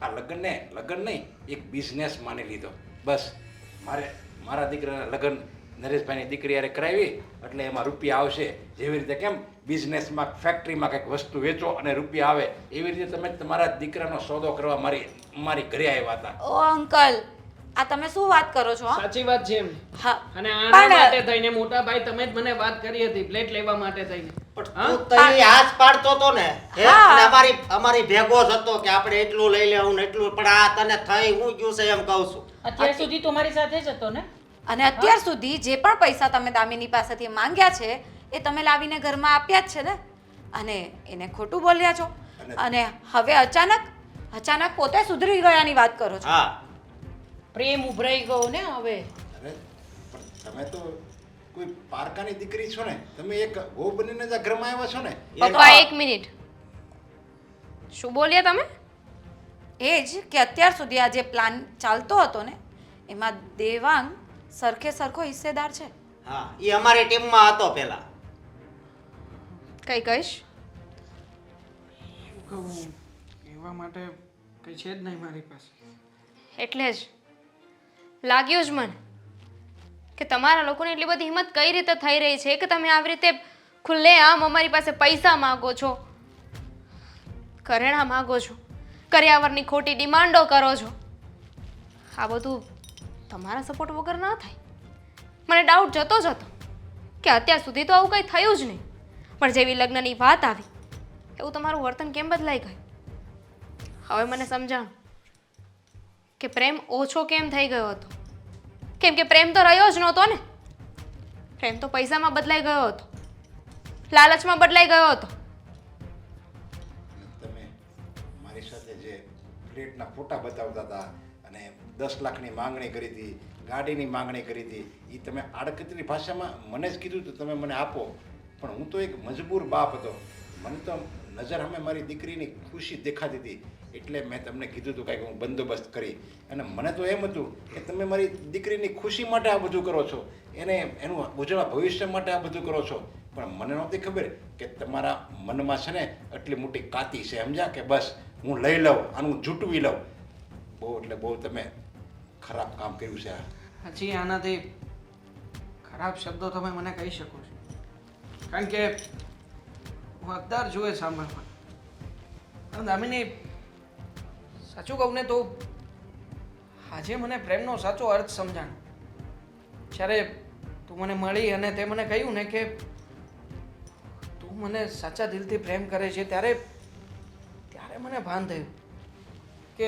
આ લગ્ન નહીં એક બિઝનેસ માની લીધો. બસ મારે મારા દીકરાના લગ્ન નરેશભાઈની દીકરી હારે કરાવી એટલે એમાં રૂપિયા આવશે. જેવી રીતે કેમ બિઝનેસમાં ફેક્ટરીમાં કંઈક વસ્તુ વેચો અને રૂપિયા આવે, એવી રીતે તમે તમારા દીકરાનો સોદો કરવા મારી ઘરે આવ્યા હતા. ઓ અંકલ, આ તમે શું વાત કરો છો? હા? સાચી વાત છે એમ. હા, અને આના પણ- માટે થઈને મોટા ભાઈ તમે જ મને વાત કરી હતી પ્લેટ લેવા માટે થઈને. તું તઈ હાથ પાડતો તો ને હે? હા. અને અમારી ભેગો જ હતો કે આપણે એટલું લઈ લેવું ને એટલું, પણ આ તને થઈ હું ગયું છે એમ કહું છું. અત્યાર સુધી તમારી સાથે જ હતો ને. અને અત્યાર સુધી જે પણ પૈસા તમે દામિની પાસેથી માંગ્યા છે એ તમે લાવીને ઘરમાં આપ્યા જ છે ને, અને એને ખોટું બોલ્યા છો અને હવે અચાનક પોતે સુધરી ગયાની વાત કરો છો. હા, પ્રેમ ઉભરાઈ ગયો ને હવે. અરે પણ તમે તો કોઈ પારકાની દીકરી છો ને, તમે એક વહુ બનીને જ આ ઘરમાં આવ્યા છો ને. પપ્પા એક મિનિટ, શું બોલ્યા તમે? એ જ કે અત્યાર સુધી આ જે પ્લાન ચાલતો હતો ને એમાં દેવાંગ સરખે સરખો હિસ્સેદાર છે. હા, એ અમારી ટીમમાં હતો પેલા. કઈ કહીશ? કહું એવા માટે કંઈ છે જ નહીં મારી પાસે. એટલે જ લાગ્યું જ મને કે તમારા લોકોને એટલી બધી હિંમત કઈ રીતે થઈ રહી છે કે તમે આવી રીતે ખુલ્લેઆમ અમારી પાસે પૈસા માગો છો, કરેણા માગો છો, કર્યાવરની ખોટી ડિમાન્ડો કરો છો. આ બધું તમારા સપોર્ટ વગર ના થાય. મને ડાઉટ જતો જ હતો કે અત્યાર સુધી તો આવું કંઈ થયું જ નહીં, પણ જેવી લગ્નની વાત આવી એવું તમારું વર્તન કેમ બદલાઈ ગયું? હવે મને સમજાણું કે પ્રેમ ઓછો કેમ થઈ ગયો હતો. કેમ કે પ્રેમ તો રહ્યો જ નહોતો ને. પ્રેમ તો પૈસામાં બદલાઈ ગયો હતો, લાલચમાં બદલાઈ ગયો હતો. તમે મારી સાથે જે ફ્લેટના ફોટા બતાવતા હતા અને 10 લાખની માંગણી કરી હતી, ગાડીની માંગણી કરી હતી, એ તમે આડકતરી ભાષામાં મને જ કીધું હતું તમે મને આપો. પણ હું તો એક મજબૂર બાપ હતો. મને તો નજર સામે મારી દીકરીની ખુશી દેખાતી હતી, એટલે મેં તમને કીધું હતું કાંઈક હું બંદોબસ્ત કરી. અને મને તો એમ હતું કે તમે મારી દીકરીની ખુશી માટે આ બધું કરો છો, એનું ઉજળા ભવિષ્ય માટે આ બધું કરો છો. પણ મને નહોતી ખબર કે તમારા મનમાં છે ને આટલી મોટી કાતી છે, સમજ્યા? કે બસ હું લઈ લઉં, આનું જૂટવી લઉં. બહુ એટલે બહુ તમે ખરાબ કામ કર્યું છે આ. હજી આનાથી ખરાબ શબ્દો તમે મને કહી શકો છો, કારણ કે હું હકદાર જોઈએ સાંભળવા. અને દામિની, સાચું કહું ને તો આજે મને પ્રેમનો સાચો અર્થ સમજાણો. જ્યારે તું મને મળી અને તે મને કહ્યું ને કે તું મને સાચા દિલથી પ્રેમ કરે છે, ત્યારે મને ભાન થયું કે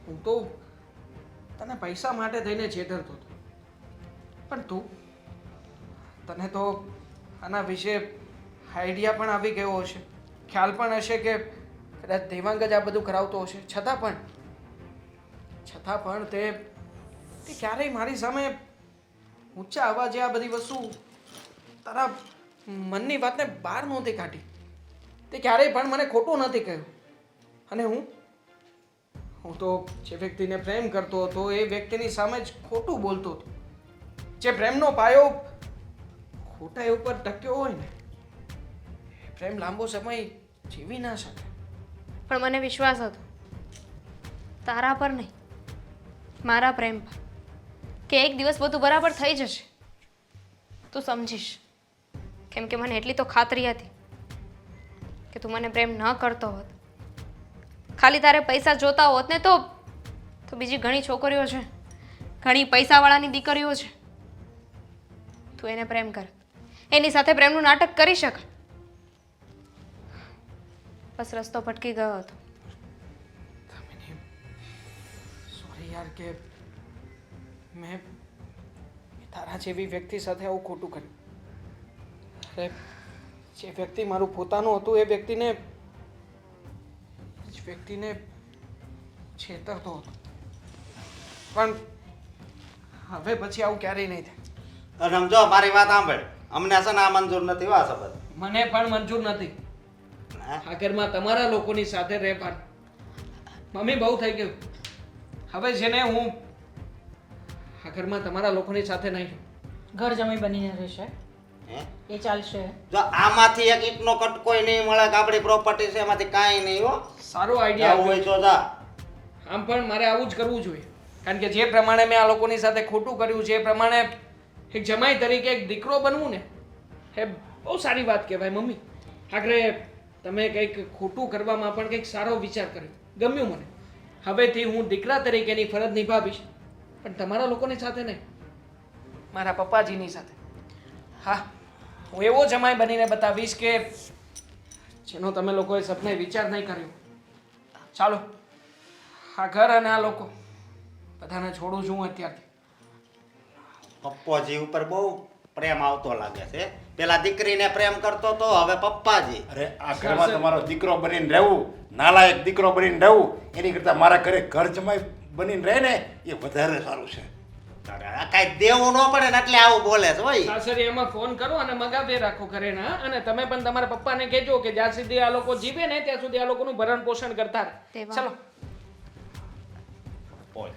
હું તો તને પૈસા માટે થઈને છેતરતો હતો. પણ તને તો આના વિશે આઈડિયા પણ આવી ગયો હશે, ખ્યાલ પણ હશે કે કદાચ દેવાંગ જ આ બધું કરાવતો હશે. છતાં પણ તે ક્યારેય મારી સામે ઊંચા અવાજે આ બધી વસ્તુ તારા મનની વાતને બહાર નહોતી કાઢી. તે ક્યારેય પણ મને ખોટું નથી કહ્યું. અને હું તો જે વ્યક્તિને પ્રેમ કરતો હતો એ વ્યક્તિની સામે જ ખોટું બોલતો હતો. જે પ્રેમનો પાયો ખોટા ઉપર ટક્યો હોય ને, એ પ્રેમ લાંબો સમય જીવી ના શકે. પણ મને વિશ્વાસ હતો તારા પર નહીં, મારા પ્રેમ પર, કે એક દિવસ બધું બરાબર થઈ જશે. તું સમજીશ. કેમ કે મને એટલી તો ખાતરી હતી કે તું મને પ્રેમ ન કરતો હોત, ખાલી તારે પૈસા જોતા હોત ને તો બીજી ઘણી છોકરીઓ છે, ઘણી પૈસાવાળાની દીકરીઓ છે, તું એને પ્રેમ કર, એની સાથે પ્રેમનું નાટક કરી શક. બસ રસ્તો ભટકી ગયો હતો. સોરી યાર કે મેં તારા જેવી વ્યક્તિ સાથે આવું ખોટું કર્યું. અરે જે વ્યક્તિ મારું પોતાનું હતું એ વ્યક્તિને છેતરતો હતો. પણ હવે પછી આવું ક્યારેય નહીં થાય. અને સમજો મારી વાત સાંભળ, અમને છે ને આ મંજૂર નથી આ શબ્દ. મને પણ મંજૂર નથી આ ઘરમાં તમારા લોકોની સાથે રહેવાનું. મમ્મી, બહુ થઈ ગયું. હવે છે ને હું આ ઘરમાં તમારા લોકોની સાથે નહીં. ઘર જમાઈ બનીને રહેશે, એ ચાલશે. જો આમાંથી એક ઈંટનો કટકોય નહીં મળે કે આપણી પ્રોપર્ટી છે એમાંથી કાંઈ નહીં હો. સારો આઈડિયા હોય તો જા. આમ પણ મારે આવું જ કરવું જોઈએ, કારણ કે જે પ્રમાણે મેં આ લોકોની સાથે ખોટું કર્યું છે એ પ્રમાણે એક જમાઈ તરીકે એક દીકરો બનવું ને એ બહુ સારી વાત કહેવાય. મમ્મી, આખરે તમે કંઈક ખોટું કરવામાં પણ કંઈક સારો વિચાર કર્યો, ગમ્યું મને. હવેથી હું દીકરા તરીકેની ફરજ નિભાવીશ, પણ તમારા લોકોની સાથે નહીં, મારા પપ્પાજીની સાથે. હા, હું એવો જમાઈ બનીને બતાવીશ કે જેનો તમે લોકોએ સપને વિચાર નહીં કર્યો. ચાલો, આ ઘર અને આ લોકો બધાને છોડું છું હું અત્યારથી. પપ્પાજી ઉપર બહુ પ્રેમ આવતો લાગે છે. પેલા દીકરીને પ્રેમ કરતો તો, હવે પપ્પાજી. અરે આ ઘરમાં તમારો દીકરો બનીને રહેવું, નાલાયક દીકરો બનીને રહેવું, એની કરતાં મારા ઘરે ઘર જમાઈ બનીને રહે ને એ વધારે સારું છે. કાંઈ દેવું ન પડે ને એટલે આવું બોલે છે હોય. સાસરી એમાં ફોન કરો અને મગાવી રાખો ઘરેના. અને તમે પણ તમારા પપ્પાને કહેજો કે જ્યાં સુધી આ લોકો જીવે ને ત્યાં સુધી આ લોકોનું ભરણ પોષણ કરતા રહે. દેવા. ચલો. ઓય.